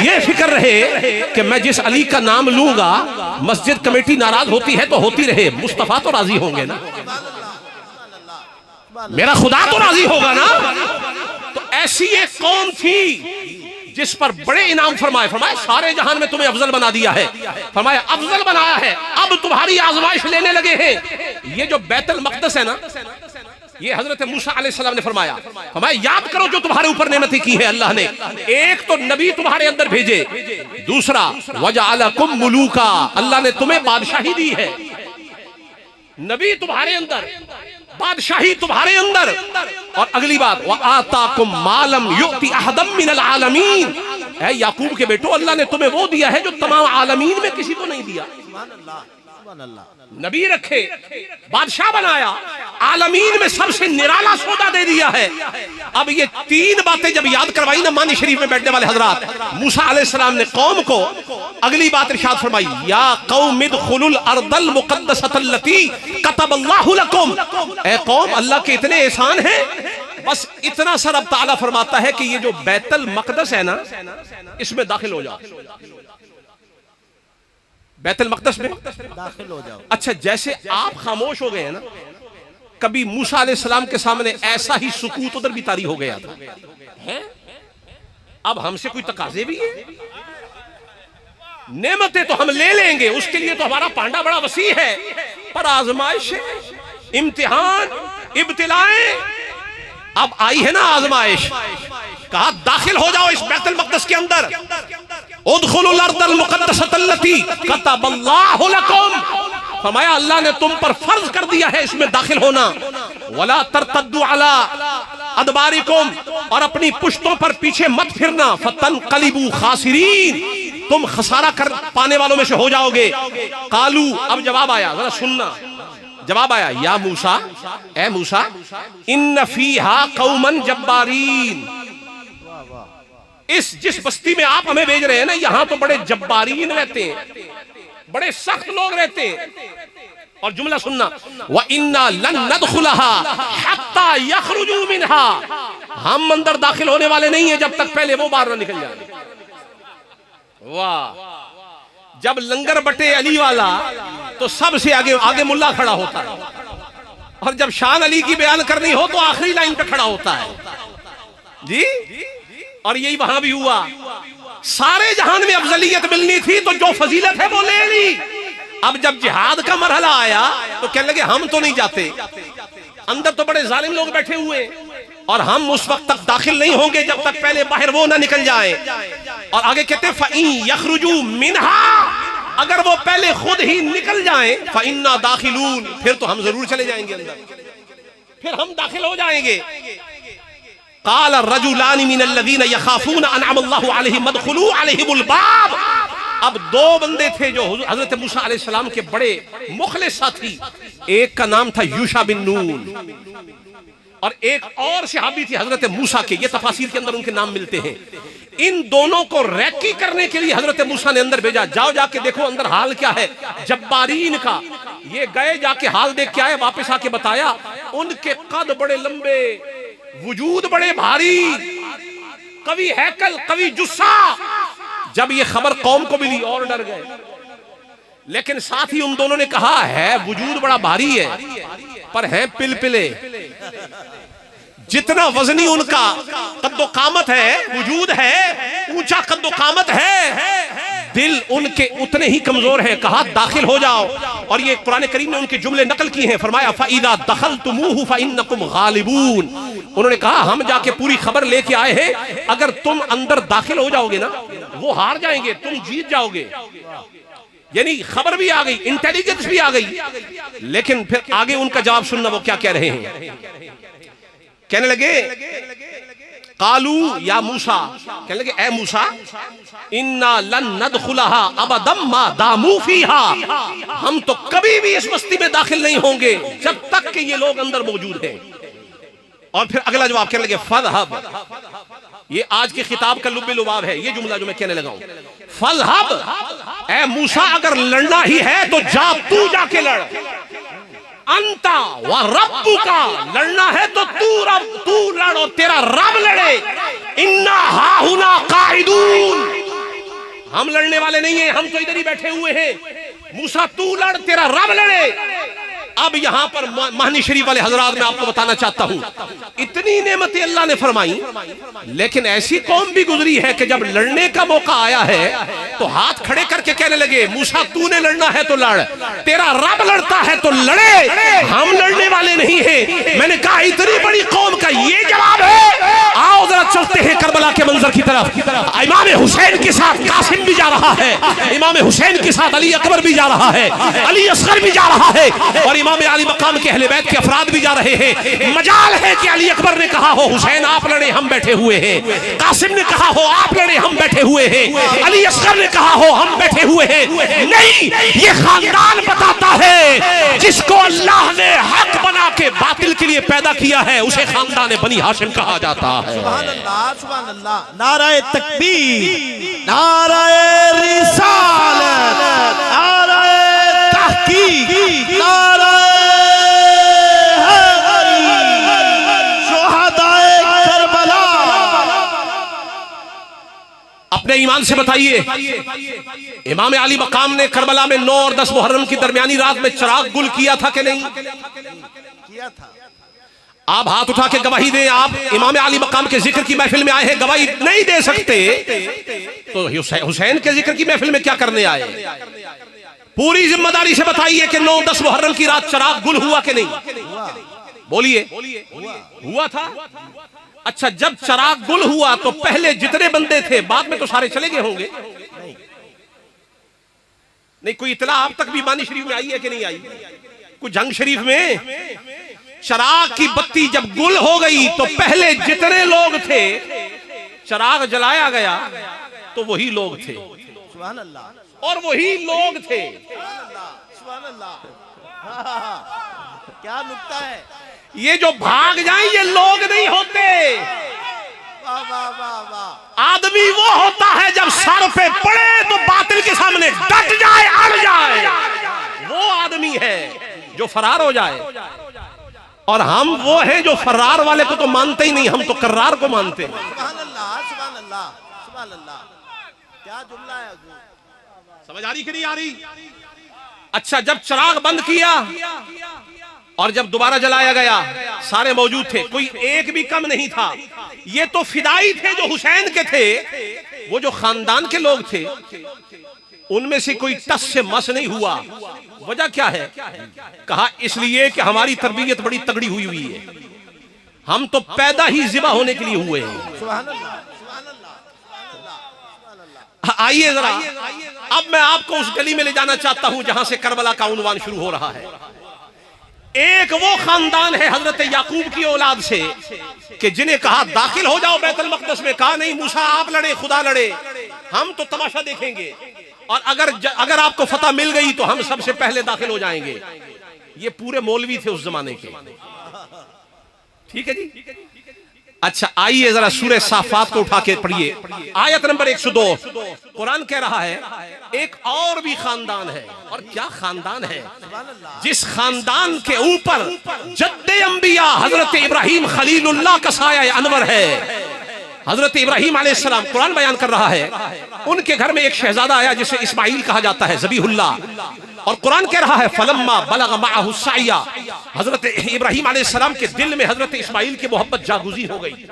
ये फिक्र रहे कि मैं जिस अली का नाम लूंगा मस्जिद कमेटी नाराज होती है तो होती रहे, मुस्तफा तो राजी होंगे ना, मेरा खुदा तो राजी होगा ना। तो ऐसी एक कौम थी जिस पर बड़े इनाम फरमाए। सारे जहान में तुम्हें अफजल बना दिया है, फरमाया अफजल बनाया है, अब तुम्हारी आजमाइश लेने लगे हैं। ये जो बैतुल मक़दस है ना, ये हजरत मूसा अलैहिस्सलाम ने फरमाया याद करो जो तुम्हारे ऊपर नेमतें की है अल्लाह ने। एक तो नबी तुम्हारे अंदर भेजे, दूसरा वजअलकुम मुलूका, अल्लाह ने तुम्हें बादशाही दी है। नबी तुम्हारे अंदर, बादशाही तुम्हारे अंदर, और अगली बात व आताकुम मालम युति अहदम मिनल आलमीन, ऐ याकूब के बेटो अल्लाह ने तुम्हें वो दिया है जो तमाम आलमीन में किसी को नहीं दिया। नबी रखे, बादशाह बनाया, आलमीन में सबसे निराला सौदा दे दिया है। अब ये तीन बातें जब याद करवाई ना मानी शरीफ में बैठने वाले हजरात, मूसा अलैहिस्सलाम ने कौम को अगली बात इरशाद फरमाई, या कौम इदखुलुल अर्दल मुक़द्दसतल्लती कतबल्लाहु लकुम। ए कौम, अल्लाह के इतने एहसान हैं, बस इतना सा रब ताला फरमाता है कि ये जो बैतुल मक़दस है ना, इसमें दाखिल हो जाओ, बैतुल मक़दस में दाखिल हो जाओ। अच्छा, जैसे आप खामोश हो गए हैं ना, कभी मूसा अलैहिस्सलाम के सामने ऐसा ही सुकूत उधर भी तारी हो गया था, है? अब हमसे कोई तकाजे भी है? नेमतें तो हम ले लेंगे, उसके लिए तो हमारा पांडा बड़ा वसी है, पर आजमाइश, इम्तिहान, इब्तिलाएं, अब आई है ना आजमाइश, कहा दाखिल हो जाओ इस बैतुल मक़दस के अंदर, उदखुलुल अर्दल मुक़द्दसतल्लती कतबल्लाहु लकुम। फरमाया अल्लाह ने तुम पर फर्ज कर दिया है इसमें दाखिल होना। वला तरतद्दु अला अदबारिकुम, और अपनी पुश्तों पर पीछे मत फिरना, फतनक़लिबू खासिरीन, तुम खसारा कर पाने वालों में से हो जाओगे। कालू, अब जवाब आया, जरा सुनना, जवाब आया, या मूसा, ए मूसा, इन्न फीहा कौमन जब्बारीन, इस जिस बस्ती में आप हमें भेज रहे हैं ना, यहां तो बड़े जब्बारीन रहते हैं, बड़े सख्त लोग रहते हैं। और जुमला सुनना, व इन्ना लन नदखुलहा हत्ता यखरुजू मिनहा, हम अंदर दाखिल होने वाले नहीं है जब तक पहले वो बाहर ना निकल जाए। वाह, जब लंगर बटे अली वाला तो सबसे आगे आगे मुल्ला खड़ा होता है, और जब शान अली की बयान करनी हो तो आखिरी लाइन पे खड़ा होता है जी। और यही वहां भी हुआ, सारे जहान में अफजलियत मिलनी थी तो जो फजीलत है वो ले ली। अब जब जिहाद का मरहला आया तो कहने लगे हम तो नहीं जाते, अंदर तो बड़े जालिम लोग बैठे हुए, और हम उस वक्त तक दाखिल नहीं होंगे जब तक पहले बाहर वो ना निकल जाए। और आगे कहते हैं फ़इन यखरुजू मिनहा, अगर वो पहले खुद ही निकल जाएं, फ़इन्ना दाखिलून, फिर तो हम जरूर चले जाएंगे अंदर, फिर हम दाखिल हो जाएंगे। काल रजुलानी मिनल्लज़ीना यखाफूना अनअमल्लाहु अलैहिम मदखुलू अलैहिमुल बाब। अब दो बंदे थे जो हजरत मूसा अलैहिस्सलाम के बड़े मुखलिस साथी, एक का नाम था यूशा बिन नून, और एक और सहाबी थी हजरत मूसा के, ये तफासीर के अंदर उनके नाम मिलते हैं। इन दोनों को रैकी करने के लिए हजरत मूसा ने अंदर भेजा, जाओ जाके देखो अंदर हाल क्या है जब्बारीन का। ये गए, जाके हाल देख के आए, वापस आके बताया उनके कद बड़े लंबे, वजूद बड़े भारी, कवि हैकल, कवि जुस्सा। जब ये खबर कौम को मिली और डर गए, लेकिन साथ ही उन दोनों ने कहा है वजूद बड़ा भारी है, पर है पिलपिले, जितना वजनी उनका कद्दो कामत है, वजूद है, ऊंचा कद्दो कामत है, दिल उनके उतने ही कमजोर है। कहा दाखिल हो जाओ। और ये कुरान करीम ने उनके जुमले नकल किए हैं, फरमाया फ़इज़ा दखलतुमूहु फ़इन्नकुम गालिबून। उन्होंने कहा हम जाके पूरी खबर लेके आए हैं, अगर तुम अंदर दाखिल हो जाओगे ना वो हार जाएंगे, तुम जीत जाओगे। यानी खबर भी आ गई, इंटेलिजेंस भी आ गई। लेकिन फिर आगे उनका जवाब सुनना, वो क्या कह रहे हैं। कहने लगे कालू या मूसा, कहने लगे ए मूसा, इन्ना लन नदखुलहा अबदम मा दामू फीहा, हम तो कभी भी इस बस्ती में दाखिल नहीं होंगे जब तक कि ये लोग अंदर मौजूद हैं। और फिर अगला जवाब कहने लगे फज़हब, ये आज के खिताब का लुब्बे लुबाब है, ये जुमला जो मैं कहने लगा हूं। फज़हब, ए मूसा अगर लड़ना ही है तो जा, तू जाके लड़। अंता व रब्बुका, लड़ना है तो तू लड़ और तेरा रब लड़े। इन्ना हाहुना काइदून, हम लड़ने वाले नहीं हैं, हम तो इधर ही बैठे हुए हैं। मूसा तू लड़, तेरा रब लड़े। अब यहां पर महनी शरीफ वाले हजरात में आपको बताना चाहता हूं, इतनी नेमतें अल्लाह ने फरमाई, लेकिन ऐसी कौम भी गुजरी है कि जब लड़ने का मौका आया है तो हाथ खड़े करके कहने लगे मूसा तूने लड़ना है तो लड़, तेरा रब लड़ता है तो लड़े, हम लड़ने वाले नहीं हैं। मैंने कहा इतनी बड़ी कौम का ये जवाब है, आओ जरा चलते हैं करबला के मंजर की तरफ। इमाम हुसैन के साथ कासिम भी जा रहा है, इमाम हुसैन के साथ अली अकबर भी जा रहा है, अली असगर भी जा रहा है, और इमाम अली मकाम के अहले बैत के अफराद भी जा रहे हैं। मजाल है कि अली अकबर ने कहा हो हुसैन आप लड़े हम बैठे हुए हैं, कासिम ने कहा हो आप लड़े हम बैठे हुए हैं, अली असगर ने कहा हो हम बैठे हुए हैं। नहीं, ये खानदान बताता है जिसको अल्लाह ने हक बना के बातिल के लिए पैदा किया है उसे खानदान बनी हाशिम कहा जाता है। सुभान अल्लाह, सुभान अल्लाह। नाराए तकबीर, नाराए रिसालत, नाराए तहकीक, नाराए शुहदाए करबला। अपने ईमान से बताइए, इमाम अली मकाम ने करबला में 9 और 10 मुहर्रम की दरमियानी रात में चिराग गुल किया था कि नहीं? किया था। आप हाथ उठा के गवाही दें। आप इमाम अली मकाम के जिक्र की महफिल में आए हैं, गवाही नहीं दे सकते तो हुसैन के जिक्र की महफिल में क्या करने आए? पूरी जिम्मेदारी से बताइए कि 9-10 मुहर्रम की रात चिराग गुल हुआ कि नहीं? बोलिए, हुआ था। अच्छा, जब चिराग गुल हुआ तो पहले जितने बंदे थे बाद में तो सारे चले गए होंगे? नहीं, कोई इतला आप तक भी बानी शरीफ में आई है कि नहीं आई? कोई जंग शरीफ में चिराग की बत्ती जब गुल हो गई तो पहले जितने लोग थे चिराग जलाया गया तो वही लोग थे। सुभान अल्लाह, और वही लोग थे। सुभान अल्लाह। क्या नुक्ता है? ये जो भाग जाए ये लोग नहीं होते। वाह वाह वाह वाह। आदमी वो होता है जब सर पे पड़े तो बातिल के सामने डट जाए, अड़ जाए, वो आदमी है जो फरार हो जाए। और हम वो हैं जो फरार वाले को तो मानते ही नहीं, हम तो कर्रार को मानते हैं। सुभान अल्लाह, सुभान अल्लाह, सुभान अल्लाह। क्या जुमला है हुजूर? समझ आ रही कि नहीं आ रही? अच्छा, जब चिराग बंद किया और जब दोबारा जलाया गया सारे मौजूद थे, कोई एक भी कम नहीं था। ये तो फिदाई थे जो हुसैन के थे, वो जो खानदान के लोग थे उनमें से कोई टस से मस नहीं हुआ। वजह क्या है? कहा इसलिए कि हमारी तरबियत बड़ी तगड़ी हुई है, हम तो पैदा ही जिबा होने के लिए हुए हैं। सुभान अल्लाह, सुभान अल्लाह, सुभान अल्लाह। आइए जरा, अब मैं आपको उस गली में ले जाना चाहता हूं जहां से करबला का उन्वान शुरू हो रहा है। एक वो खानदान है हजरत याकूब की औलाद से कि जिन्हें कहा दाखिल हो जाओ बैतुल मक़दस में, कहा नहीं मूसा आप लड़े, खुदा लड़े, हम तो तमाशा देखेंगे, और अगर आपको फतह मिल गई तो हम सबसे पहले दाखिल हो जाएंगे। ये पूरे मौलवी थे उस जमाने के। ठीक है जी। अच्छा, आइए जरा सूरह साफात को उठा के पढ़िए, आयत नंबर 102। कुरान कह रहा है एक और भी खानदान है, और क्या खानदान है? जिस खानदान के ऊपर जद्दे अंबिया हजरत इब्राहिम खलीलुल्लाह का साया अनवर है। हजरत इब्राहिम अलैहिस्सलाम, कुरान बयान कर रहा है, उनके घर में एक शहजादा आया जिसे इस्माइल कहा जाता है, ज़बीहुल्लाह। और कुरान कह रहा है फलम्मा बलग माअहु साया, हजरत इब्राहिम अलैहिस्सलाम के दिल में हजरत इस्माइल की मोहब्बत जागुज़ी हो गई,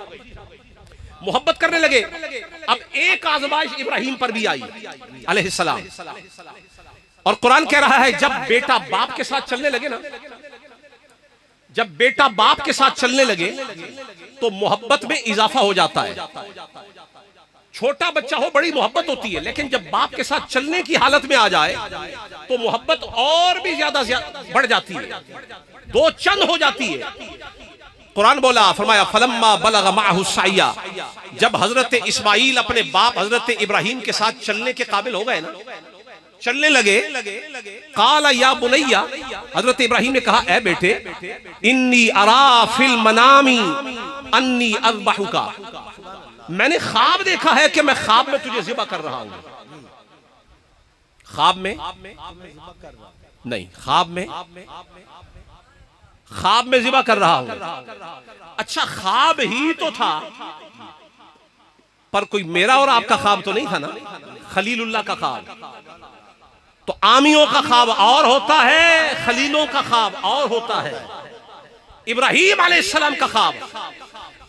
मोहब्बत करने लगे। अब एक आज़माइश इब्राहिम पर भी आई अलैहिस्सलाम, और कुरान कह रहा है जब बेटा बाप के साथ चलने लगे ना, जब बेटा बाप के साथ चलने लगे तो मोहब्बत में इजाफा हो जाता है। छोटा बच्चा हो बड़ी मोहब्बत होती है, लेकिन जब बाप के साथ चलने की हालत में आ जाए तो मोहब्बत और भी ज्यादा बढ़ जाती है, दो चंद हो जाती है। कुरान बोला, फरमाया फलम्मा बलग माअहु साया, जब हजरत इस्माइल अपने बाप हजरत इब्राहिम के साथ चलने के काबिल हो गए ना, चलने लगे, काला या बुनैया, हजरत इब्राहिम ने कहा ए बेटे, इन्नी अरा फिल मनामी अन्नी अज़बहुका, मैंने ख्वाब देखा है कि मैं ख्वाब में तुझे ज़िबा कर रहा हूं। ख्वाब में नहीं, ख्वाब में ज़िबा कर रहा हूं। अच्छा, ख्वाब ही तो था, पर कोई मेरा और आपका ख्वाब तो नहीं था ना, खलीलुल्लाह का ख्वाब। तो आमियों का ख्वाब और होता है, खलीलों का ख्वाब और होता है, इब्राहिम अलैहिस्सलाम का ख्वाब।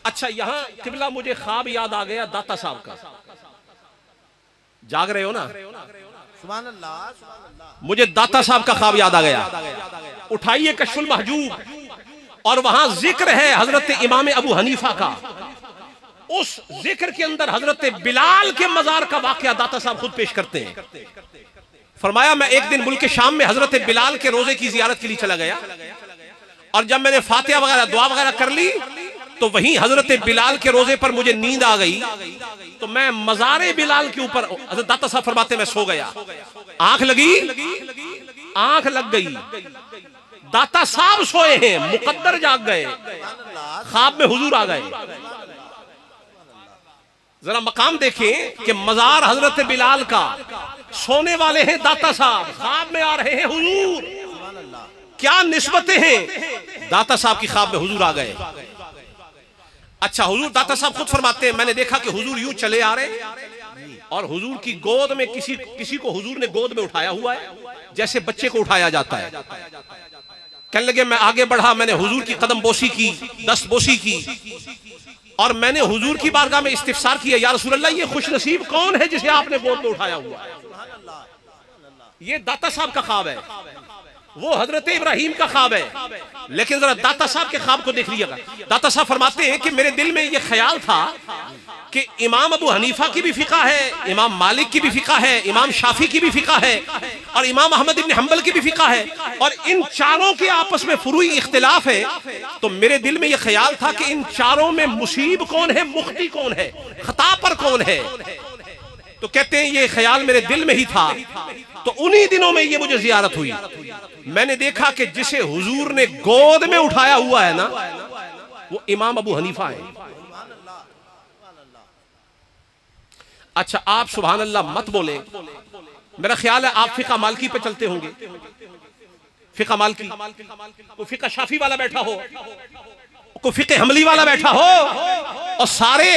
अच्छा, यहां किबला मुझे ख्वाब याद आ गया दाता साहब का, जाग रहे हो ना? सुभान अल्लाह, सुभान अल्लाह। मुझे दाता साहब का ख्वाब याद आ गया। उठाइए कश्फुल महजूब, और वहां जिक्र है हजरत इमाम अबू हनीफा का। उस जिक्र के अंदर हजरत बिलाल के मजार का वाकया दाता साहब खुद पेश करते हैं। फरमाया मैं एक दिन मुल्क शाम में हजरत बिलाल के रोजे की जियारत के लिए चला गया और जब मैंने फातिहा वगैरह दुआ वगैरह कर ली तो वहीं हजरत बिलाल के रोजे पर मुझे नींद आ गई। तो मैं मजारे बिलाल के ऊपर, हजरत दाता साहब फरमाते मैं सो गया, आंख लग गई, दाता साहब सोए हैं, मुकद्दर जाग गए, ख्वाब में हुजूर आ गए। जरा मकाम देखें कि मजार हजरत बिलाल का, सोने वाले हैं दाता साहब, ख्वाब में आ रहे हैं हुजूर। क्या निस्बतें हैं, दाता साहब की ख्वाब में हुजूर आ गए। अच्छा, हुजूर दाता साहब खुद फरमाते हैं मैंने देखा कि हुजूर यूं चले आ रहे और हुजूर की गोद में किसी को हुजूर ने गोद में उठाया हुआ है जैसे बच्चे को उठाया जाता है। कहने लगे मैं आगे बढ़ा, मैंने हुजूर की कदम बोसी की, दस्त बोसी की और मैंने हुजूर की बारगाह में इस्तिफसार किया, या रसूल अल्लाह ये खुश नसीब कौन है जिसे आपने गोद में उठाया हुआ है। ये दाता साहब का ख्वाब है, वो हजरत इब्राहिम का ख्वाब है। लेकिन जरा दाता साहब के ख्वाब को देख लीजिएगा। दाता साहब फरमाते हैं कि मेरे दिल में ये ख्याल था कि इमाम अबू हनीफा की भी फिका है, इमाम मालिक की भी फिका है, इमाम शाफी की भी फिका है और इमाम अहमद इब्न हंबल की भी फिका है और इन चारों के आपस में फुरूई इख्तिलाफ है। तो मेरे दिल में यह ख्याल था कि इन चारों में मुसीब कौन है, मुख्ती कौन है, खता पर कौन है। तो कहते हैं ये ख्याल मेरे दिल में ही था। तो उन्हीं दिनों में ये मुझे जियारत हुई, मैंने देखा कि जिसे हुजूर ने गोद में उठाया हुआ है ना वो इमाम अबू हनीफा है। अच्छा, आप सुभान अल्लाह मत बोले, मेरा ख्याल है आप फिका मालकी पे चलते होंगे। फिका मालकी, कोई फिका शाफी वाला बैठा हो, कोई फिके हमली वाला बैठा हो और सारे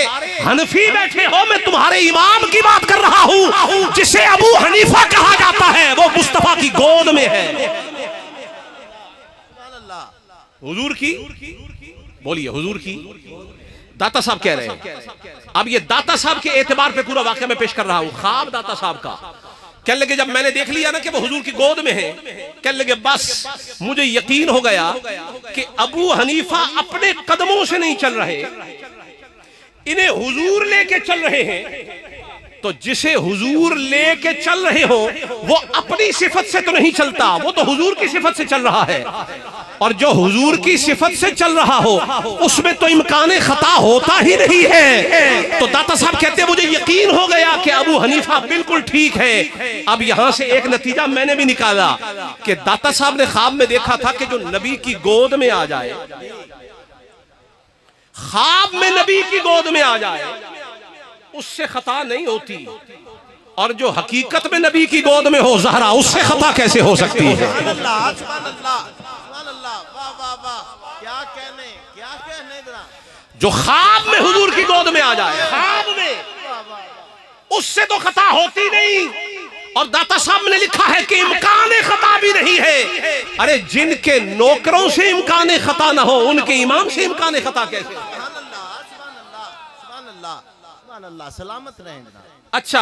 हनफी बैठे हो। मैं तुम्हारे इमाम की बात कर रहा हूं जिसे अबू हनीफा कहा जाता है, वो मुस्तफा की गोद में है। हुजूर की, बोलिए हुजूर की, दाता साहब कह रहे हैं। अब ये दाता साहब के एतबार पे पूरा वाकया मैं पेश कर रहा हूं, ख्वाब दाता साहब का। कहने लगे जब मैंने देख लिया ना कि वो हुजूर की गोद में है, कहने लगे बस मुझे यकीन हो गया कि अबू हनीफा अपने कदमों से नहीं चल रहे, इन्हें हुजूर लेके चल रहे हैं। तो जिसे हुजूर लेके चल रहे हो वो अपनी सिफत से तो नहीं चलता, वो तो हुजूर की सिफत से चल रहा है और जो हुजूर की सिफत से चल रहा हो उसमें तो इम्कान खता होता ही नहीं है। तो दाता साहब कहते हैं मुझे यकीन हो गया कि अबू हनीफा बिल्कुल ठीक है। अब यहां से एक नतीजा मैंने भी निकाला कि दाता साहब ने ख्वाब में देखा था कि जो नबी की गोद में आ जाए, ख्वाब में नबी की गोद में आ जाए उससे खता नहीं होती और जो हकीकत में नबी की गोद में हो ज़हरा, उससे खता कैसे हो सकती है। जो ख्वाब में हुजूर की गोद में आ जाए, ख्वाब में, उससे तो खता होती नहीं। और दाता साहब ने लिखा है कि इम्कान खता भी नहीं है। अरे जिनके नौकरों से इम्कान खता ना हो उनके इमाम से इम्कान खता कैसे। सलामत रहे। अच्छा,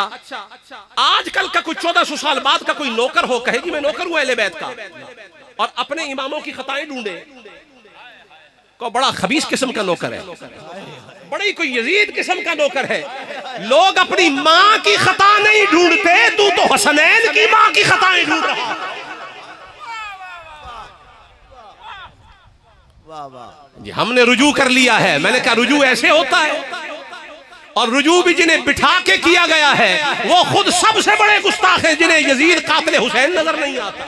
आजकल का कुछ 1400 साल बाद का कोई नौकर हो, कहे जी मैं नौकर हूं अहले बैत का और अपने इमामों की खताएं ढूंढे, को बड़ा खबीस किस्म का नौकर है, बड़ी कोई यजीद किस्म का नौकर है। लोग अपनी माँ की खता नहीं ढूंढते, तू तो हसनैन की माँ की खताएं ढूंढ रहा। जी हमने रुजू कर लिया है। मैंने कहा रुजू ऐसे होता है और रुजू भी जिन्हें बिठा के किया गया है वो खुद सबसे बड़े गुस्ताख हैं जिन्हें यजीद कातिल हुसैन नजर नहीं आता।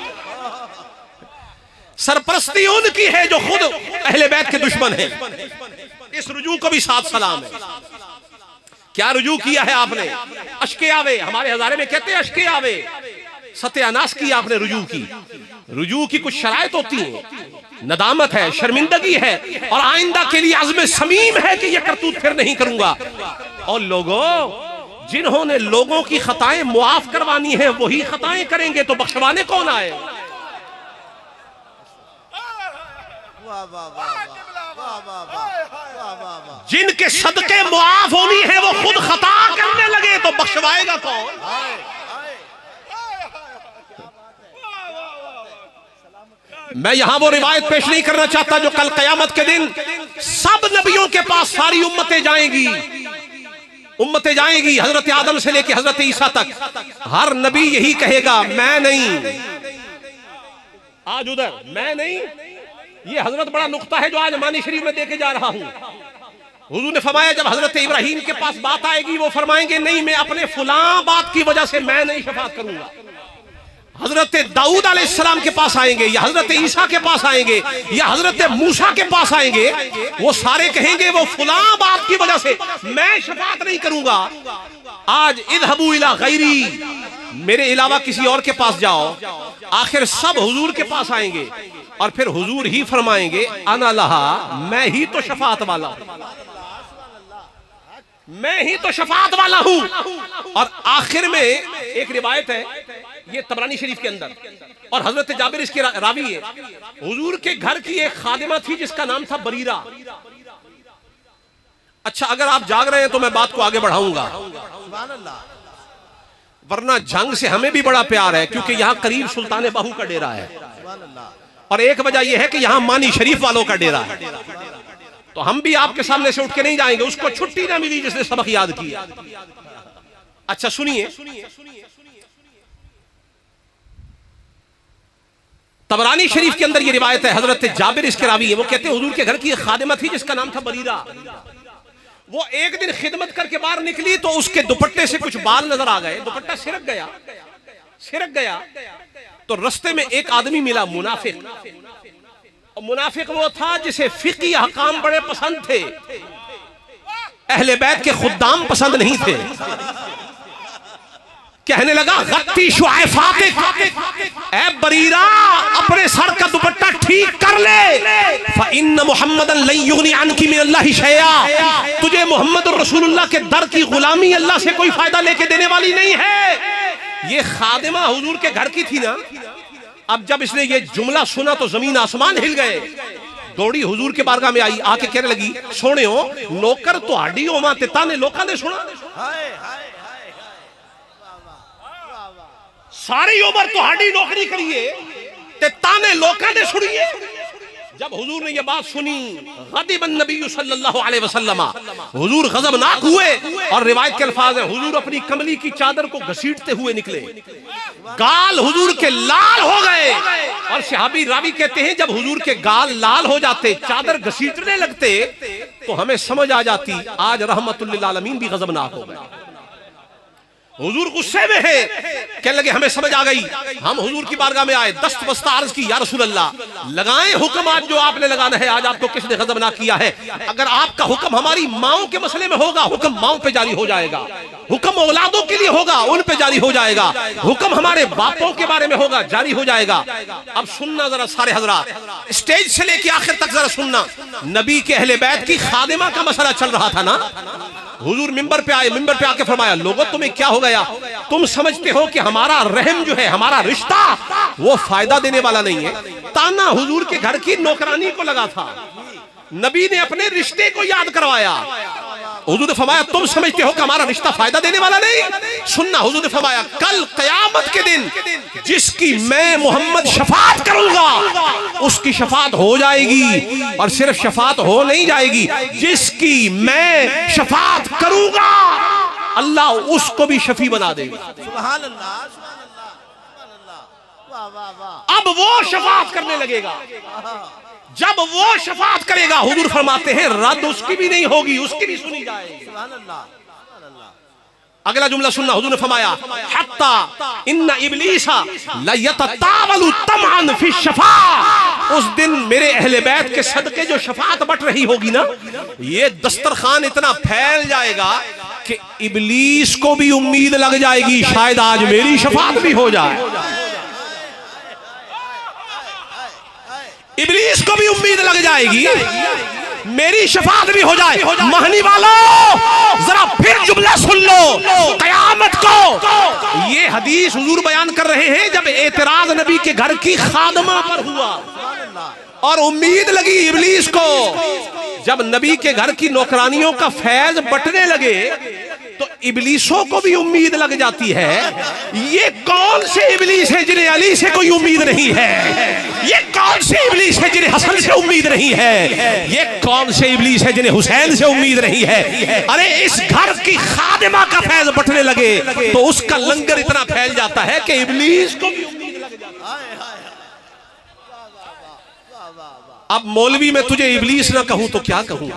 सरपरस्ती उनकी है जो खुद अहले बैत के दुश्मन है। इस रुजू को भी साथ सलाम है। क्या रुजू किया है आपने? अश्के आवे, हमारे हजारे में कहते हैं अश्के आवे, सत्यानाश की आपने रुजू की। रुजू की कुछ शराइत होती है, नदामत है, शर्मिंदगी है और आइंदा के लिए अज़्म समीम है कि यह करतूत फिर नहीं करूंगा। और लोगों, जिन्होंने लोगों की खताएं मुआफ करवानी है वही खताएं करेंगे तो बख्शवाने कौन आए। जिनके सदके मुआफ होनी है वो खुद खता करने लगे तो बख्शवाएगा कौन। मैं यहां वो रिवायत पेश नहीं करना चाहता जो कल कयामत के दिन सब नबियों के पास सारी उम्मतें जाएंगी उम्मतें जाएंगी हजरत आदम से लेकर हजरत ईसा तक, हर नबी यही कहेगा मैं नहीं, आज उधर मैं नहीं। ये हजरत बड़ा नुक्ता है जो आज मानी शरीफ में देके जा रहा हूं। हुजूर ने फरमाया जब हजरत इब्राहीम के पास बात आएगी वो फरमाएंगे नहीं मैं अपने फलां बात की वजह से मैं नहीं शफात करूंगा। हजरत दाऊद अलैहिस्सलाम के पास आएंगे या हजरत ईसा के पास आएंगे या हजरत मूसा के पास आएंगे, वो सारे कहेंगे वो फलां बात की वजह से मैं शफात नहीं करूंगा। आज इज़हबू इला गैरी, मेरे अलावा किसी और के पास जाओ। आखिर सब हुजूर के पास आएंगे और फिर हुजूर ही फरमाएंगे अना लहा, मैं ही तो शफात वाला हूं, मैं ही तो शफात वाला हूं। और आखिर में एक रिवायत है ये तबरानी शरीफ के अंदर, और हजरत जाबिर इसके रावी है। हुजूर के घर की एक खादिमा थी जिसका नाम था बरीरा। अच्छा अगर आप जाग रहे हैं तो मैं बात को आगे बढ़ाऊंगा, वरना जंग से हमें भी बड़ा प्यार है क्योंकि यहां करीब सुल्तान बाहू का डेरा है, और एक वजह यह है कि यहां मानी शरीफ वालों का डेरा है। तो हम भी आपके सामने से उठ के नहीं जाएंगे, उसको छुट्टी ना मिली जिसने सबक याद किया। अच्छा सुनिए, तबरानी शरीफ के अंदर ये रिवायत है, हजरत जाबिर इसके रावी है। वो कहते हैं हुजूर के घर की एक खादिमा थी जिसका नाम था बरीरा। वो एक दिन खिदमत करके बाहर निकली तो उसके दुपट्टे से कुछ बाल नजर आ गए, दुपट्टा सिरक गया। तो रास्ते में एक आदमी मिला मुनाफिक, और मुनाफिक वो था जिसे फिक़ी अहकाम बड़े पसंद थे, अहले बैत के खुद्दाम पसंद नहीं थे। कहने लगा गत्ती शुआइफातिक, ऐ बरीरा अपने सर का दुपट्टा ठीक कर ले, फ़इन्न मुहम्मदन लन युगनी अन्की मिनल्लाहि शैया, तुझे मोहम्मद रसूलुल्लाह के दर की गुलामी अल्लाह से कोई फायदा लेके देने वाली नहीं है। ये खादिमा हुजूर के घर की थी ना। अब जब इसने ये जुमला सुना तो जमीन आसमान हिल गए। दौड़ी हुजूर के बारगाह में आई, आके कहने लगी सोने हो नौकर तो हाडी हो मां ते ताने लोकां दे सुना, सारी उम्र तो हाडी नौकरी करिए ते ताने लोकां दे सुनिए। जब हुजूर ने ये बात सुनी गदिबन नबी सल्लल्लाहु अलैहि वसल्लम, हुजूर गजबनाक हुए, और रिवायत के अल्फाज हैं हुजूर अपनी कमली की चादर को घसीटते हुए निकले, गाल हुजूर के लाल हो गए। और सहाबी रावी कहते हैं जब हुजूर के गाल लाल हो जाते, चादर घसीटने लगते, तो हमें समझ आ जाती आज रहमतुल लिल आलमीन भी गजबनाक हो गए। हुजूर गुस्से में है, कहने लगे हमें समझ आ गई। हम हुजूर की बारगाह में आए, दस्त बस्ता अर्ज की या रसूल अल्लाह लगाएं हुक्म, आज जो आपने लगाना है, आज आपको किसने गजब ना किया है। अगर आपका हुक्म हमारी माओं के मसले में होगा, हुक्म माओं पे जारी हो जाएगा, हुक्म औलादों के लिए होगा उन पे जारी हो जाएगा, हुक्म हमारे बापों के बारे में होगा जारी हो जाएगा। अब सुनना जरा सारे हजरात, स्टेज से लेके आखिर तक जरा सुनना। नबी के अहले बैत की खादिमा का मसला चल रहा था ना। हुजूर मिंबर पे आए, मिंबर पे आके फरमाया लोगों तुम्हें क्या हो गया, तुम समझते हो कि हमारा रहम जो है, हमारा रिश्ता वो फायदा देने वाला नहीं है। ताना हुजूर के घर की नौकरानी को लगा था, नबी ने अपने रिश्ते को याद करवाया। हुजूर ने फरमाया तुम समझते हो कि हमारा रिश्ता फायदा देने वाला नहीं। सुनना, हुजूर ने फरमाया कल क़यामत के दिन जिसकी मैं मोहम्मद शफात करूंगा उसकी शफात हो जाएगी, और सिर्फ शफात हो नहीं जाएगी, जिसकी मैं शफात करूंगा अल्लाह उसको भी शफी बना देगा। सुभान अल्लाह, सुभान अल्लाह, वाह वाह वाह। अब वो शफात करने लगेगा, जब वो शफात करेगा हुजूर फरमाते हैं रद्द उसकी भी नहीं होगी, उसकी भी सुनी जाएगी। सुभान अल्लाह, सुभान अल्लाह। अगला जुमला सुनना, हुजूर ने फरमाया हत्ता इन्ना इब्लीसा लयततावलु तमअन फी शफा, उस दिन मेरे अहले बैत के सदके जो शफात बट रही होगी ना, ये दस्तरखान इतना फैल जाएगा कि इब्लीस को भी उम्मीद लग जाएगी शायद आज मेरी शफात भी हो जाए। इब्लीस को भी उम्मीद लग जाएगी मेरी शफात भी हो जाए। महनी वालों जरा फिर जुमला सुन लो, कयामत को ये हदीस हुजूर बयान कर रहे हैं जब एतराज नबी के घर की खादमा पर हुआ और उम्मीद लगी इब्लीस को, जब नबी के घर की नौकरानियों का फैज बटने लगे तो इबलीसों को भी उम्मीद लग जाती है। ये कौन से इबलीस है जिन्हें अली से कोई उम्मीद नहीं है? ये कौन से इबलीस है जिन्हें हसन से उम्मीद नहीं है? ये कौन से इबलीस है जिन्हें हुसैन से उम्मीद नहीं है? अरे इस घर की खादिमा का फैज बटने लगे तो उसका लंगर इतना फैल जाता है कि इबलीस को भी उम्मीद लग जाती है। अब मौलवी में तुझे इबलीस ना कहूं तो क्या कहूं,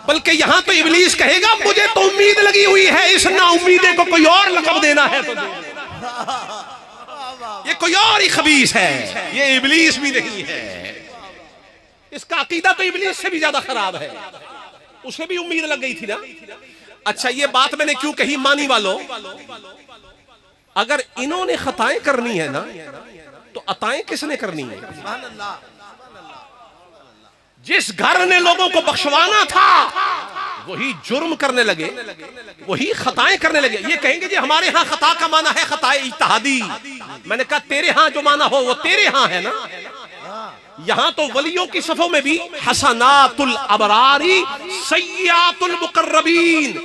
बल्कि यहां तो इबलीस कहेगा मुझे तो उम्मीद लगी हुई है, इस ना उम्मीदे को कोई और लक़ब देना है तो ये कोई और ही खबीस है, ये इबलीस भी नहीं है। इसका अकीदा तो इबलीस से भी ज्यादा खराब है, उसे भी उम्मीद लग गई थी ना। अच्छा ये बात मैंने क्यों कही मानी वालों, अगर इन्होंने खताएं करनी है ना तो अताएं किसने करनी है? जिस घर ने लोगों को बख्शवाना था वही जुर्म करने लगे, वही खताएं करने लगे। ये कहेंगे जी हमारे यहाँ खता का माना है खताए इज्तिहादी। मैंने कहा तेरे यहाँ जो माना हो वो तेरे यहाँ है ना। यहाँ तो वलियों की सफों में भी हसनातुल अबरारी सय्यातुल मुकर्रबीन,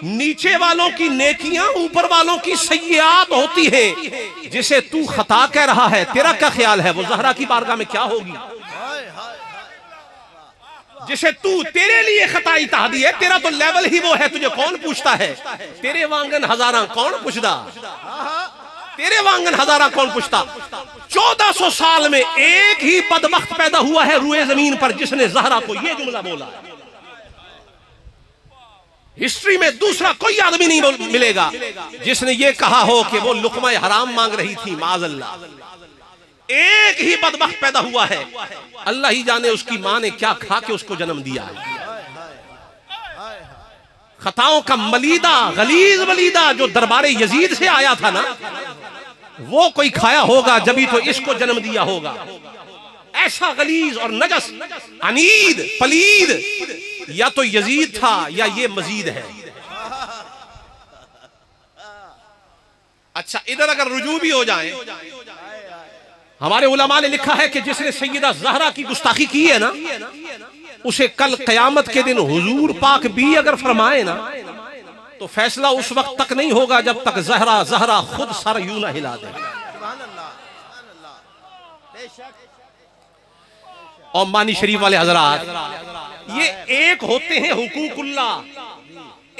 नीचे वालों की नेकियां ऊपर वालों की सय्यात होती है। जिसे तू खता कह रहा है तेरा क्या ख्याल है वो ज़हरा की बारगाह में क्या होगी? जिसे तू तेरे लिए खता इत्तिहादी है, तेरा तो लेवल ही वो है, तुझे कौन पूछता है? तेरे वांगन हजारा कौन पूछता? तेरे वांगन हजारा कौन पूछता? 1400 साल में एक ही बदबख्त पैदा हुआ है रूए जमीन पर जिसने ज़हरा को यह जुमला बोला। हिस्ट्री में दूसरा कोई आदमी नहीं मिलेगा जिसने ये कहा हो कि वो लुक़मा हराम मांग रही थी, माज़अल्लाह। एक ही बदबख्त पैदा हुआ है, अल्लाह ही जाने उसकी मां ने क्या खा के उसको जन्म दिया है। खताओं का मलीदा गलीज मलीदा जो दरबारे यजीद से आया था ना, वो कोई खाया होगा जभी तो इसको जन्म दिया होगा। ऐसा गलीज और नजस अनीद पलीद या तो यजीद था या ये मजीद है। अच्छा इधर अगर रुजू भी हो जाए, हमारे उलमा ने लिखा है कि जिसने सैयदा ज़हरा की गुस्ताखी की है ना, उसे कल क़यामत के दिन हुजूर पाक भी अगर फरमाए ना तो फैसला उस वक्त तक नहीं होगा जब तक ज़हरा खुद सर यूं ना हिला दे। और मानी शरीफ वाले हजरात, ये एक होते हैं हुकूकुल्लाह,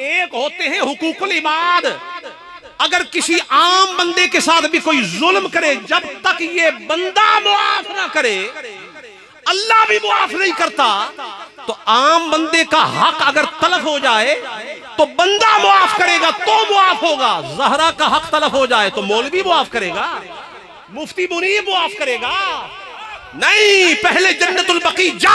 एक होते हैं हुकूकुल इबाद। अगर किसी आम बंदे के साथ भी कोई जुल्म करे, जब तक ये बंदा मुआफ ना करे अल्लाह भी मुआफ नहीं करता। तो आम बंदे का हक अगर तलफ हो जाए तो बंदा मुआफ करेगा तो मुआफ होगा। ज़हरा का हक तलफ हो जाए तो मौलवी मुआफ करेगा, मुफ्ती मुनीब मुआफ करेगा। नहीं, पहले जन्नतुल बकी जा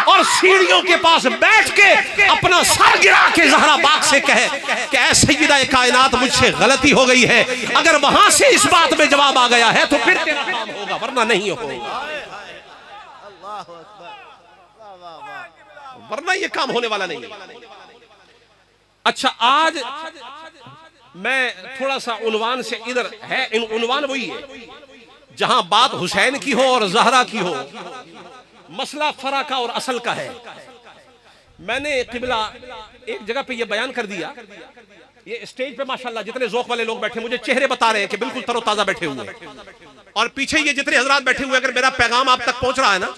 और सीढ़ियों के पास बैठ के अपना सर गिरा के ज़हरा बाग से कहे कि ऐ सय्यदा कायनात मुझसे गलती हो गई है। अगर वहां से इस बात में जवाब आ गया है तो फिर तेरा काम होगा, वरना नहीं होगा। वरना ये काम होने वाला नहीं है। अच्छा आज मैं थोड़ा सा उन्वान से इधर है, उन्वान वही है जहां बात हुसैन की हो और ज़हरा की हो, मसला फरा का और असल का है। मैंने किबला एक जगह पे ये बयान कर दिया, ये स्टेज पे माशाल्लाह जितने ज़ौक़ वाले लोग बैठे, मुझे चेहरे बता रहे हैं कि बिल्कुल तरोताज़ा बैठे हुए हैं। और पीछे ये जितने हजरात बैठे हुए, अगर मेरा पैगाम आप तक पहुंच रहा है ना,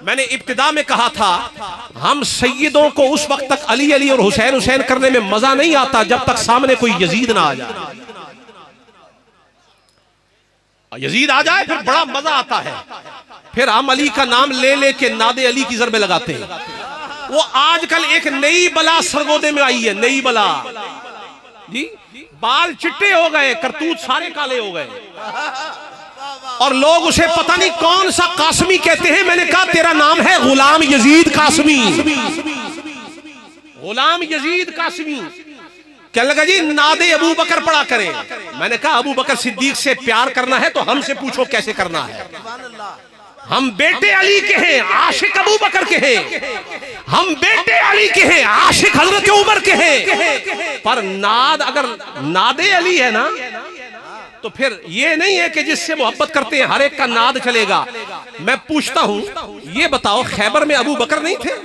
मैंने इब्तिदा में कहा था हम सैयदों को उस वक्त तक अली अली और हुसैन हुसैन करने में मजा नहीं आता जब तक सामने कोई यजीद ना आ जाए। यजीद आ जाए फिर बड़ा मजा आता है, फिर हम अली का नाम ले लेके नादे अली की ज़रबे लगाते हैं। वो आजकल एक नई बला सरगोदे में आई है, नई बला जी, बाल चिट्टे हो गए, करतूत सारे काले हो गए और लोग उसे पता नहीं कौन सा कासमी कहते हैं। मैंने कहा तेरा नाम है गुलाम यजीद कासमी, गुलाम यजीद कासमी। क्या लगा जी नादे अबू बकर पढ़ा करें। मैंने कहा अबू बकर सिद्दीक से प्यार करना है तो हमसे पूछो कैसे करना है। हम बेटे अली के हैं, आशिक अबू बकर के हैं, हम बेटे अली के हैं, आशिक हजरत उमर के हैं। पर नाद अगर नादे अली है ना तो फिर ये नहीं है कि जिससे मोहब्बत करते हैं हर एक का नाद चलेगा। मैं पूछता हूं, ये बताओ खैबर में अबू बकर नहीं थे?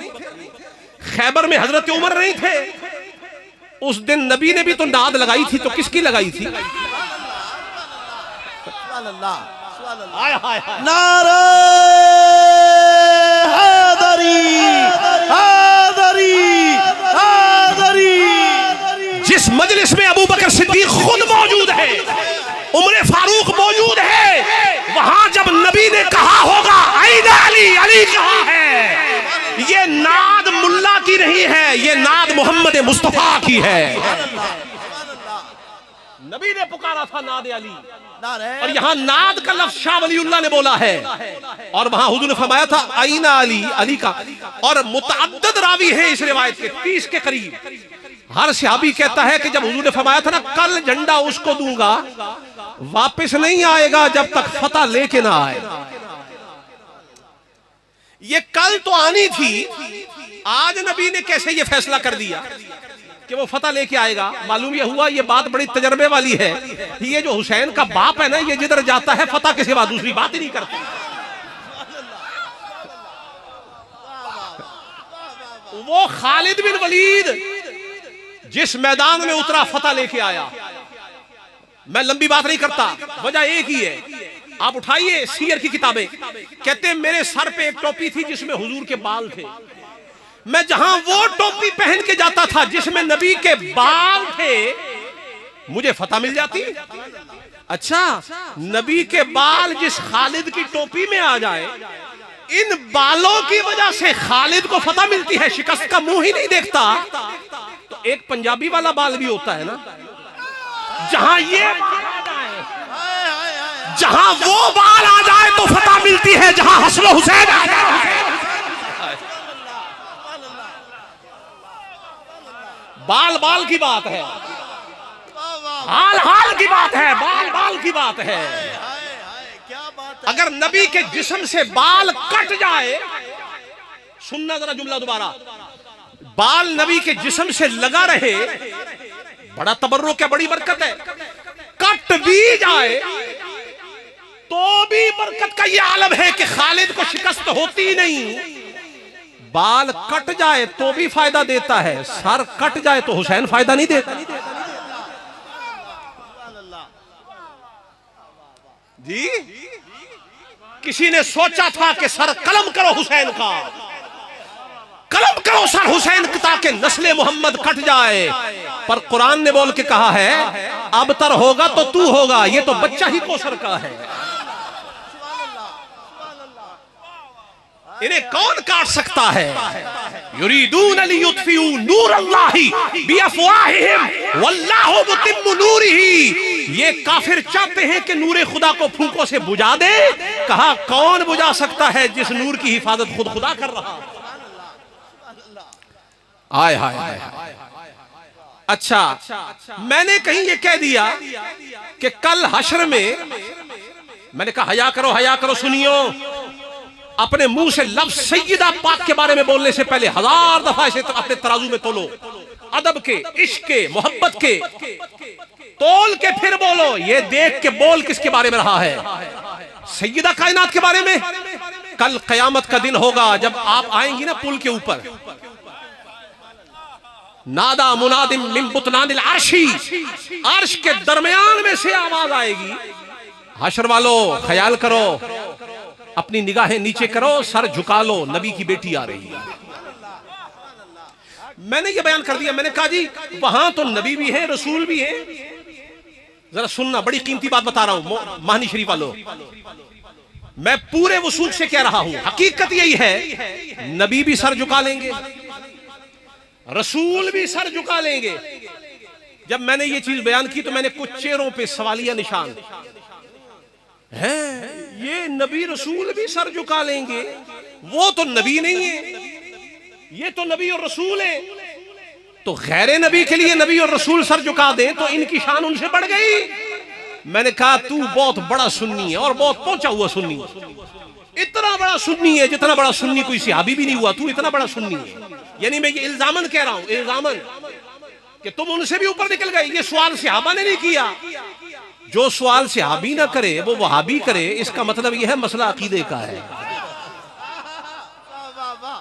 खैबर में हजरत उमर नहीं थे? उस दिन नबी ने भी तो नाद लगाई थी, तो किसकी लगाई थी? नारे हैदरी हैदरी हैदरी। जिस मजलिस में अबू बकर सिद्दीक खुद मौजूद है, उमर फारूक मौजूद है, वहां जब नबी ने कहा होगा आइना अली, अली कहा है, ये नाद मुल्ला की नहीं है, ये नाद मोहम्मद मुस्तफा की है। नबी ने पुकारा था नाद अली, और यहाँ नाद का लफ्ज शाह वलीउल्लाह ने बोला है, और वहां हुजूर ने फरमाया था आइना अली, अली का। और मुतअद्दिद रावी है इस रिवायत के, 30 के करीब। हर सहाबी कहता है कि जब हुजूर ने फरमाया था ना कल झंडा उसको दूंगा, वापस नहीं आएगा जब तक फतह लेके ना आए। ये कल तो आनी थी, आज नबी ने कैसे ये फैसला कर दिया कि वो फतह लेके आएगा? मालूम ये हुआ, ये बात बड़ी तजर्बे वाली है। ये जो हुसैन का बाप है ना, ये जिधर जाता है फतह के सिवा दूसरी बात ही नहीं करता। वो खालिद बिन वलीद जिस मैदान में उतरा फतह लेके आया। मैं लंबी बात नहीं करता, वजह एक ही है, आप उठाइए सीयर की किताबें। कहते हैं मेरे सर पे एक टोपी थी जिसमें हुजूर के बाल थे, मैं जहां वो टोपी पहन के जाता था जिसमें नबी के बाल थे, मुझे फतह मिल जाती। अच्छा, नबी के बाल जिस खालिद की टोपी में आ जाए, इन बालों की वजह से खालिद को फतह मिलती है, शिकस्त का मुंह ही नहीं देखता। तो एक पंजाबी वाला बाल भी होता है ना, जहां ये बाल आ जाए, जहां वो बाल आ जाए तो फतह मिलती है, जहां हसन हुसैन आ जाए। बाल बाल की बात है, हाल हाल की बात है, बाल बाल की बात है। क्या बात है? अगर नबी के जिस्म से बाल कट जाए, सुनना जरा जुमला दोबारा, बाल नबी के जिस्म से लगा रहे, बड़ा तबर्रुक है, बड़ी बरकत है। कट भी जाए तो भी बरकत का ये आलम है कि खालिद को शिकस्त होती नहीं। बाल कट जाए तो भी फायदा देता है, सर कट जाए तो हुसैन फायदा नहीं देता। जी, किसी ने सोचा था कि सर कलम करो हुसैन का, कलम करो सर हुसैन का ताकि नस्ले मोहम्मद कट जाए, पर कुरान ने बोल के कहा है अबतर होगा तो तू होगा, ये तो बच्चा ही कौसर का है। इन्हें कौन काट सकता है? युरीदून लियुत्फिऊ नूरल्लाहि बिअफ़वाहिहिम वल्लाहु मुतिम्मु नूरिही। ये काफिर चाहते हैं कि नूरे खुदा को फूंकों से बुझा दे। कहा कौन बुझा सकता है जिस नूर की हिफाजत खुद खुदा कर रहा। आय हाय हाय। अच्छा, मैंने कहीं ये कह दिया कि कल हश्र में मैंने कहा हया करो सुनियो, अपने मुंह से लफ्ज सैयदा पाक के बारे में बोलने से पहले 1000 दफा इसे अपने तराजू में तोलो। अदब के, इश्क के, मोहब्बत के तोल के फिर बोलो। ये देख के बोल किसके बारे में रहा है? सैयदा कायनात के बारे में। कल कयामत का दिन होगा जब आप आएंगी ना पुल के ऊपर, नादा मुनादिम मिन बुतनानिल अर्शी, अर्श के दरमियान में से आवाज आएगी, हश्र वालों ख्याल करो, अपनी निगाहें नीचे करो, सर झुका लो, नबी की बेटी आ रही है। मैंने ये बयान कर दिया। मैंने कहा जी वहां तो नबी भी है, रसूल भी है। जरा सुनना, बड़ी कीमती बात बता रहा हूं महानी शरीफ वालों, मैं पूरे वसूल से कह रहा हूं। हकीकत यही है, नबी भी सर झुका लेंगे, रसूल भी सर झुका लेंगे। जब मैंने ये चीज बयान की तो मैंने कुछ चेहरों पे सवालिया निशान है। ये नबी रसूल भी सर झुका लेंगे, वो तो नबी नहीं है, ये तो नबी और रसूल है। तो गैर नबी के लिए नबी और रसूल सर झुका दें तो इनकी शान उनसे बढ़ गई। मैंने कहा तू बहुत बड़ा सुन्नी है और बहुत पहुंचा हुआ सुन्नी, इतना बड़ा सुन्नी है जितना बड़ा सुन्नी कोई सहाबी भी नहीं हुआ, तू इतना बड़ा सुन्नी है। यानी मैं ये इल्जामन कह रहा हूं, इल्जामन कि तुम उनसे भी ऊपर निकल गए। ये सवाल सहाबा ने नहीं किया। जो सवाल सहाबी ना करे वो वहाबी करे, इसका मतलब यह है मसला अकीदे का है।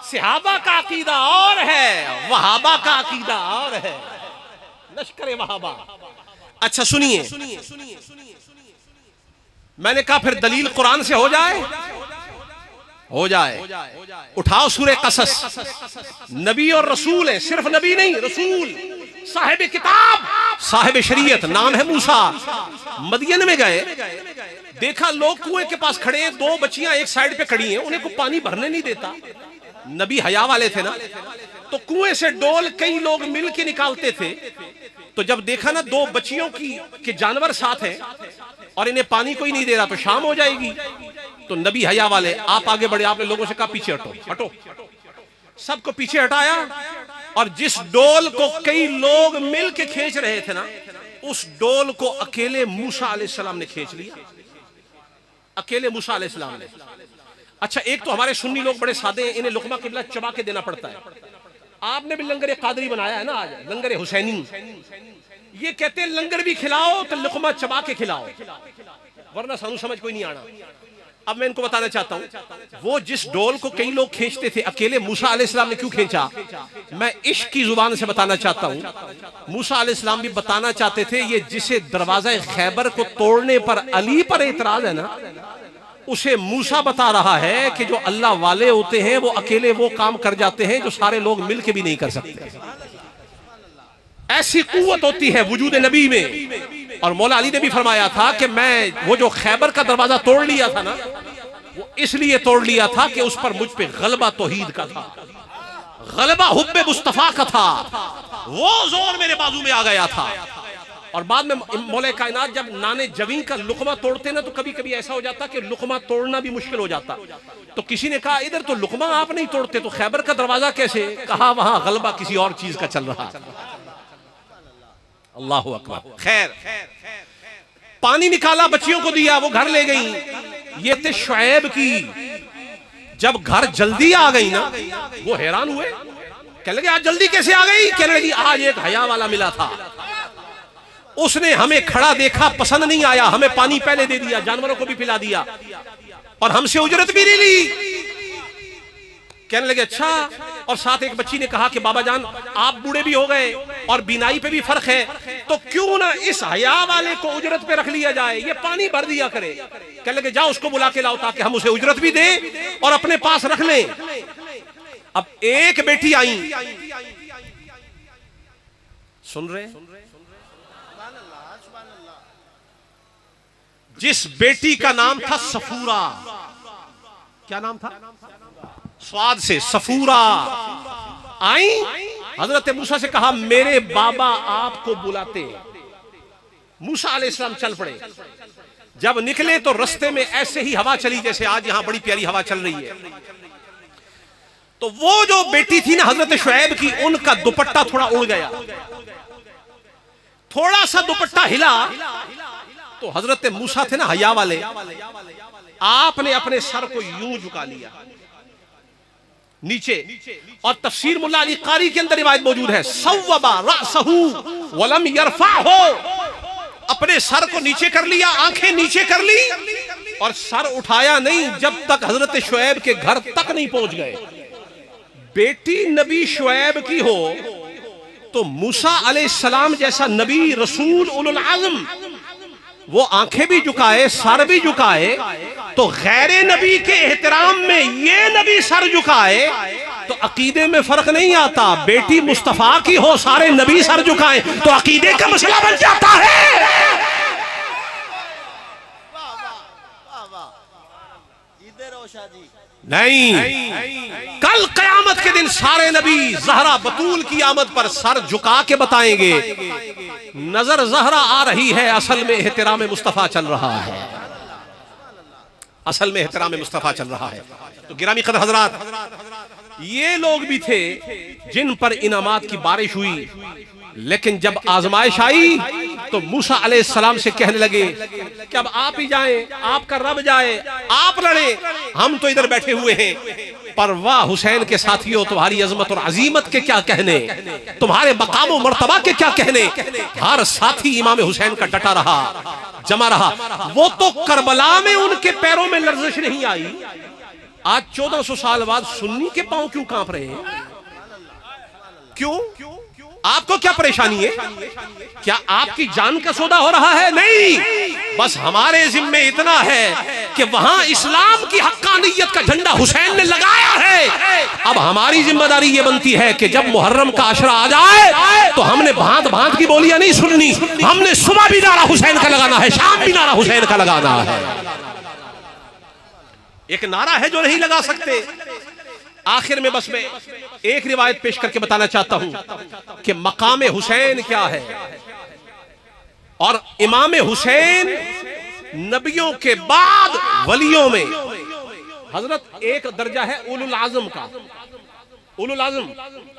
सहाबा का अकीदा और है, वहाबा का अकीदा और है। लश्कर वहाबा। अच्छा सुनिए, मैंने कहा फिर दलील कुरान से हो जाए, हो जाए। उठाओ सूरह कसस। नबी और रसूल है, सिर्फ नबी नहीं, रसूल, साहिब किताब, साहिब शरीयत, नाम है मूसा। मदियन में गए, देखा लोग कुएं के पास खड़े हैं, दो बच्चियां एक साइड पे खड़ी हैं, उन्हें को पानी भरने नहीं देता। नबी हया वाले थे ना, तो कुएं से डोल कई लोग मिल के निकालते थे। तो जब देखा ना दो बच्चियों के जानवर साथ हैं और इन्हें पानी कोई नहीं दे रहा, तो शाम हो जाएगी। तो नबी हया वाले, आप आगे बढ़े, आपने लोगों से कहा पीछे हटो, हटो। सबको पीछे हटाया, और जिस डोल को कई लोग मिल के खींच रहे थे ना, उस डोल को अकेले मूसा अलैहिस्सलाम ने खींच लिया, अकेले मूसा अलैहिस्सलाम ने। अच्छा, एक तो हमारे सुन्नी लोग बड़े सादे हैं, इन्हें लुकमा किबला चबा के देना पड़ता है। आपने भी लंगर कादरी बनाया है ना आज, लंगर हुसैनी। ये कहते हैं लंगर भी खिलाओ तो लुकमा चबा के खिलाओ, वरना सानू समझ कोई नहीं आना। अब मैं इनको बताना चाहता हूं, वो जिस डोल को कई लोग खींचते थे, अकेले मूसा अलैहिस्सलाम ने क्यों खींचा? मैं इश्क की जुबान से बताना चाहता हूं। मूसा अलैहिस्सलाम भी बताना चाहते थे, ये जिसे दरवाजा खैबर को तोड़ने पर अली पर एतराज है ना, उसे मूसा बता रहा है कि जो अल्लाह वाले होते हैं वो अकेले वो काम कर जाते हैं जो सारे लोग मिलके भी नहीं कर सकते। ऐसी कुव्वत होती है वजूद नबी में। और मौला अली ने भी फरमाया था कि मैं वो जो खैबर का दरवाजा तोड़ लिया था ना, वो इसलिए तोड़ लिया था कि उस पर मुझ पे गलबा तौहीद का था, गलबा हुब्बे मुस्तफा का था, वो जोर मेरे बाजू में आ गया था। और बाद में मौला कायनात जब नाने जवीं का लुकमा तोड़ते ना, तो कभी कभी ऐसा हो जाता कि लुकमा तोड़ना भी मुश्किल हो जाता। तो किसी ने कहा इधर तो लुकमा आप नहीं तोड़ते, तो खैबर का दरवाजा कैसे? कहा वहां गलबा किसी और चीज का चल रहा। अल्लाह अकबर। खैर, पानी निकाला, बच्चियों को दिया, वो घर ले गई। ये थे शुएब की। जब घर जल्दी आ गई ना, वो हैरान हुए, कहने लगे आज जल्दी कैसे आ गई? कहने लगी आज एक हया वाला मिला था, उसने हमें खड़ा देखा, पसंद नहीं आया, हमें पानी पहले दे दिया, जानवरों को भी पिला दिया, और हमसे उजरत भी नहीं ली। कहने लगे अच्छा। और साथ एक बच्ची ने कहा कि बाबा जान आप बूढ़े भी हो गए और बीनाई पे भी फर्क है, तो क्यों ना इस हया वाले को उजरत पे रख लिया जाए, ये पानी भर दिया करे। कहने लगे जाओ उसको बुला के लाओ ताकि हम उसे उजरत भी दें और अपने पास रख लें। अब एक बेटी आई, सुन रहे, जिस बेटी का नाम था सफूरा। क्या नाम था? स्वाद से सफूरा। आई, हजरत मूसा से कहा मेरे बाबा आपको बुलाते। मूसा अलैहिस्सलाम चल पड़े। जब निकले तो रास्ते में ऐसे ही हवा चली जैसे आज यहां बड़ी प्यारी हवा चल रही है। तो वो जो बेटी थी ना हजरत शुएब की, उनका दुपट्टा थोड़ा उड़ गया, थोड़ा सा दुपट्टा हिला, तो हजरत मूसा थे ना हया वाले, आपने अपने सर को यूं झुका लिया नीचे। और तफसीर मुल्ला अली कारी के अंदर रिवायत मौजूद है, सव्वबा रअसहू वलम यरफअहू, अपने सर को नीचे कर लिया, आंखें नीचे कर ली, और सर उठाया नहीं जब तक हजरत शुएब के घर तक नहीं पहुंच गए। बेटी नबी शुएब की हो तो मूसा अलैहिस्सलाम जैसा नबी रसूल उलुल आज़म, वो आंखें भी झुकाए, सर भी झुकाए, तो गैरे नबी के एहतराम में ये नबी सर झुकाए तो अकीदे में फर्क नहीं आता। बेटी मुस्तफा की हो, सारे नबी सर झुकाए तो अकीदे का मसला बन जाता है। नहीं, कल कयामत के दिन सारे नबी ज़हरा बतूल की आमद पर सर झुका के बताएंगे नजर ज़हरा आ रही है, असल में एहतराम मुस्तफा चल रहा है, असल में एहतराम मुस्तफा चल रहा है। तो गिरामी कदर हजरात, ये लोग भी थे जिन पर इनामात की बारिश हुई, लेकिन जब आजमाइश आई तो मूसा अलैहिस्सलाम से कहने लगे कि अब आप ही जाएं, आपका रब जाए, आप लड़े, हम तो इधर बैठे हुए हैं। पर वाह हुसैन के साथियों, तुम्हारी अजमत और अजीमत के क्या कहने, तुम्हारे मकाम और मर्तबा के क्या कहने। हर साथी इमाम हुसैन का डटा रहा, जमा रहा। वो तो करबला में उनके पैरों में लर्जिश नहीं आई, आज 1400 साल बाद सुन्नी के पांव क्यों कांप रहे हैं? क्यों? आप आपको क्या परेशानी है? क्या आपकी जान का सौदा हो रहा है? नहीं, बस हमारे जिम्मे इतना है कि वहां इस्लाम की हक्कानियत का झंडा हुसैन ने लगाया है। अब हमारी जिम्मेदारी ये बनती है कि जब मुहर्रम का आशरा आ जाए तो हमने भांत भांत की बोलियां नहीं सुननी, हमने सुबह भी नारा हुसैन का लगाना है, शाम भी नारा हुसैन का लगाना है। एक नारा है जो नहीं लगा सकते। आखिर में बस मैं एक रिवायत पेश करके बताना चाहता हूं कि मकाम हुसैन क्या है। और इमाम हुसैन नबियों के बाद वलियों में हजरत एक दर्जा है उलुल आज़म का, उलुल आज़म।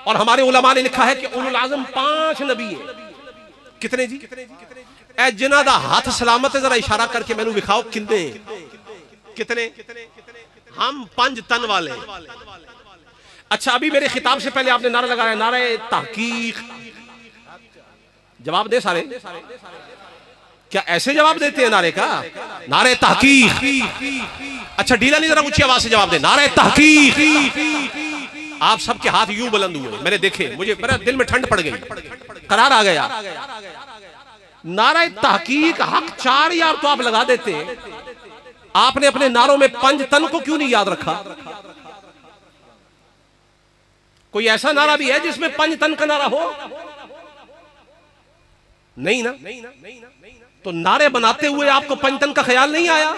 और हमारे उलमा ने लिखा है कि उलुल आज़म 5 नबी है। कितने जी? ए जिन्हां दा हाथ सलामत है, जरा इशारा करके मैनू विखाओ कितने? कितने? हम 5 तन वाले। अच्छा, अभी मेरे खिताब से पहले आपने नारा लगाया, नारे तहकीक। जवाब दे सारे। क्या ऐसे जवाब देते हैं नारे का? नारे तहकीक। अच्छा ढीला नहीं, जरा ऊंची आवाज से जवाब दे, नारे तहकीक। आप सबके हाथ यूं बुलंद हुए, मैंने देखे, मुझे मेरे दिल में ठंड पड़ गई, करार आ गया। नारे तहकीक हक 4 यार तो आप लगा देते, आपने अपने नारों में 5 तन को क्यों नहीं याद रखा? कोई ऐसा नारा भी है जिसमें 5 तन का नारा हो? नहीं ना। तो नारे बनाते हुए आपको 5 तन का ख्याल नहीं आया?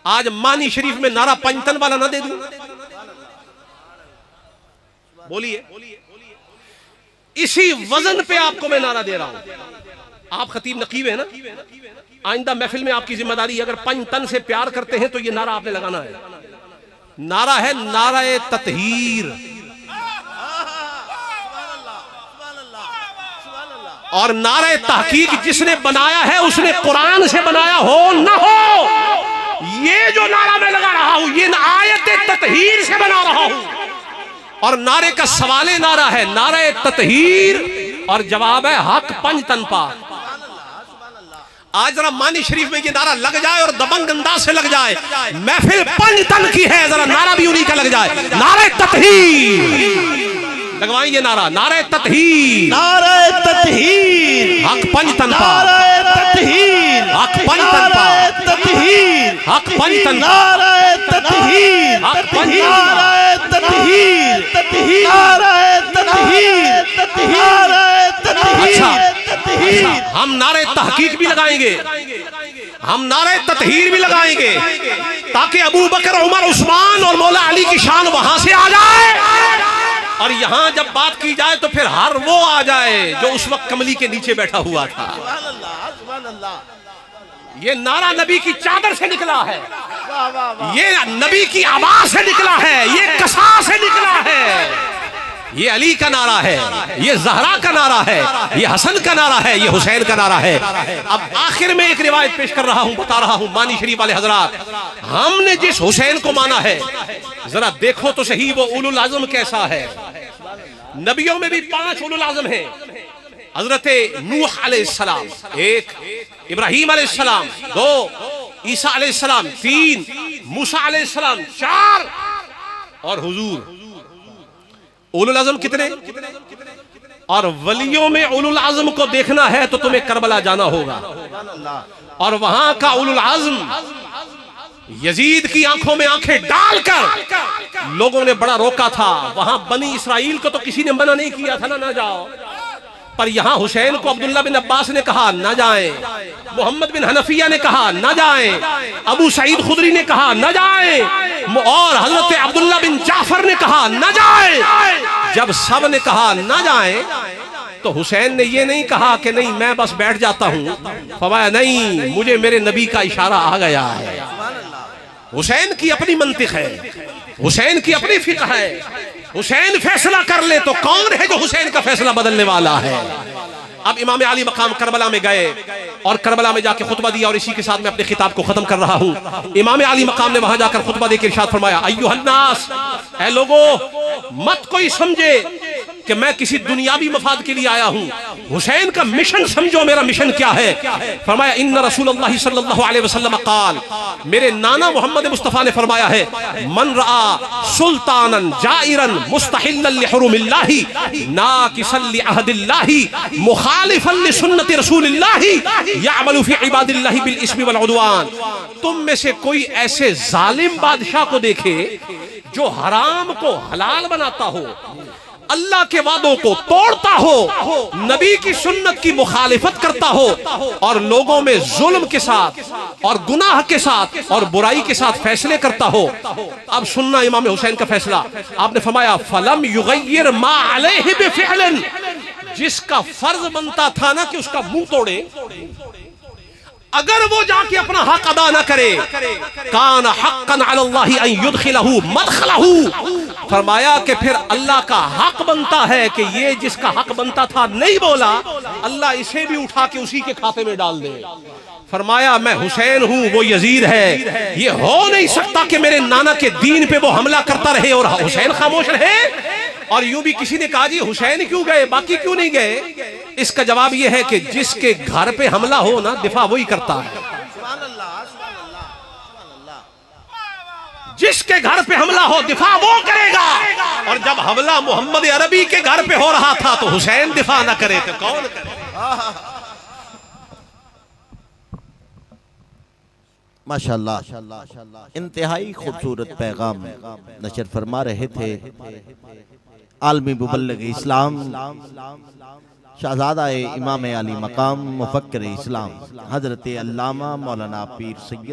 आज मानी शरीफ में नारा 5 तन वाला ना दे दूं? बोलिए। इसी वजन पे आपको मैं नारा दे रहा हूं। आप खतीब नकीब है ना, आइंदा महफिल में आपकी जिम्मेदारी, अगर 5 तन से प्यार करते हैं तो ये नारा आपने लगाना है। नारा है नाराए ततहीर। और नारे तहकीक जिसने बनाया है उसने कुरान से बनाया हो ना हो, ये जो नारा मैं लगा रहा हूं ये आयत ततहीर से बना रहा हूं। और नारे का सवाले नारा है नारे ततहीर और जवाब है हक 5 तन पा। आज जरा मानी शरीफ में ये नारा लग जाए और दबंग अंदाज से लग जाए, महफिल 5 तन की है, जरा नारा भी उन्हीं का लग जाए, नारे ततहीर। लगवाएं ये नारा, नारे ततहीर, नारे ततहीर, हक 5 तन पा, नारे ततहीर, हक 5 तन पा, ततहीर, हक 5 तन, नारे ततहीर, हक 5 तन, नारे ततहीर, ततहीर, नारे ततहीर, ततहीर। अच्छा, हम नारे तहकीक भी लगाएंगे, हम नारे ततहीर भी लगाएंगे, ताकि अबू बकर, उमर, उस्मान और मौला अली की शान वहां से आ जाए। और यहां जब बात की जाए तो फिर हर वो आ जाए जो उस वक्त कमली के नीचे बैठा हुआ था। ये नारा नबी की चादर से निकला है, ये नबी की आवाज से निकला है, ये कसा से निकला है, ये अली का नारा है, ये जहरा का नारा है, ये हसन का नारा है, ये हुसैन का नारा है। अब आखिर में एक रिवायत पेश कर रहा हूं, बता रहा हूं, मानी शरीफ वाले हजरात, हमने जिस हुसैन को माना है जरा देखो तो सही वो उलुल आज़म कैसा है। नबियों में भी 5 उलुल आज़म हैं। हजरत नूह अलैहिस्सलाम 1, इब्राहीम अलैहिस्सलाम 2, ईसा अलैहिस्सलाम 3, मूसा अलैहिस्सलाम 4 और हुजूर। उलुल आज़म कितने? और वलियों में उलुल आज़म को देखना है तो तुम्हें करबला जाना होगा। और वहां का उलुल आज़म यजीद की आंखों में आंखें डालकर लोगों ने बड़ा रोका था। वहां बनी इसराइल को तो किसी ने मना नहीं किया था ना जाओ, पर यहां हुसैन को अब्दुल्ला बिन अब्बास ने कहा न जाए, मोहम्मद बिन हनफिया ने कहा न जाए, अबू सईद खुदरी ने कहा न जाए, और हजरत अब्दुल्ला बिन जाफर ने कहा न जाए। जब सब ने कहा न जाए तो हुसैन ने ये नहीं कहा कि नहीं मैं बस बैठ जाता हूं, फरमाया नहीं, मुझे मेरे नबी का इशारा आ गया है। हुसैन की अपनी मंतिक है, हुसैन की अपनी फिक्र है, हुसैन फैसला कर ले तो कौन है जो हुसैन का फैसला बदलने वाला है। अब इमाम अली मकाम करबला में गए और करबला में जाके खुतबा दिया, और इसी के साथ मैं अपने खिताब को खत्म कर रहा हूं। इमाम अली मकाम ने वहां जाकर खुतबा देकर इरशाद फरमाया, अय्युहन्नास, ऐ लोगो, मत कोई समझे कि मैं किसी दुनियावी मफाद के लिए आया हूं। हुसैन का मिशन समझो, मेरा मिशन क्या है। फरमाया इन्ना रसूलुल्लाह सल्लल्लाहु अलैहि वसल्लम क़ाल, मेरे नाना मोहम्मद मुस्तफ़ा ने फरमाया है, मन रआ सुल्तानन जाइरन मुस्तहिल्लन लिहुरुमिल्लाहि नाकिसन लिअहदिल्लाहि मुखालिफन लिसुन्नति रसूलिल्लाहि यअमलु फी इबादिल्लाहि बिल इस्मि वल उद्वान। तुम में से कोई ऐसे जालिम बादशाह को देखे जो हराम को हलाल बनाता हो, अल्लाह के वादों को तोड़ता हो, नबी की सुन्नत की मुखालिफत करता हो और लोगों में जुल्म के साथ और गुनाह के साथ और बुराई के साथ फैसले करता हो। अब सुनना इमाम हुसैन का फैसला। आपने फरमाया फलम युगय्यिर मा अलैहि बिफ़िअलिन, जिसका फर्ज बनता था ना कि उसका मुंह तोड़े, अगर वो जाके अपना हक अदा ना करे, कान हक्कन अलल्लाहि अन युदखिलहु मदखलहु, फरमाया कि फिर अल्लाह का हक बनता है कि ये जिसका हक बनता था नहीं बोला, अल्लाह इसे भी उठा के उसी के खाते में डाल दे। फरमाया मैं हुसैन हूं, वो यजीद है, ये हो नहीं सकता कि मेरे नाना के दीन पे वो हमला करता रहे और हुसैन खामोश रहे। और यूं भी किसी ने कहा जी हुसैन क्यों गए, बाकी क्यों नहीं गए? इसका जवाब यह है कि जिसके घर पे हमला हो ना, दिफा वही करता है। सुभान अल्लाह, सुभान अल्लाह, सुभान अल्लाह। जिसके घर पे हमला हो दिफा वो करेगा। और जब हमला मोहम्मद अरबी के घर पे हो रहा था तो हुसैन दिफा ना करे तो कौन करे? माशाअल्लाह, इंतहाई खूबसूरत पैगाम नशर फरमा रहे थे आलमी मुबल्लिग इस्लाम शहजादा इमाम अली मकाम मुफक्किर इस्लाम हजरत अल्लामा मौलाना पीर सैयद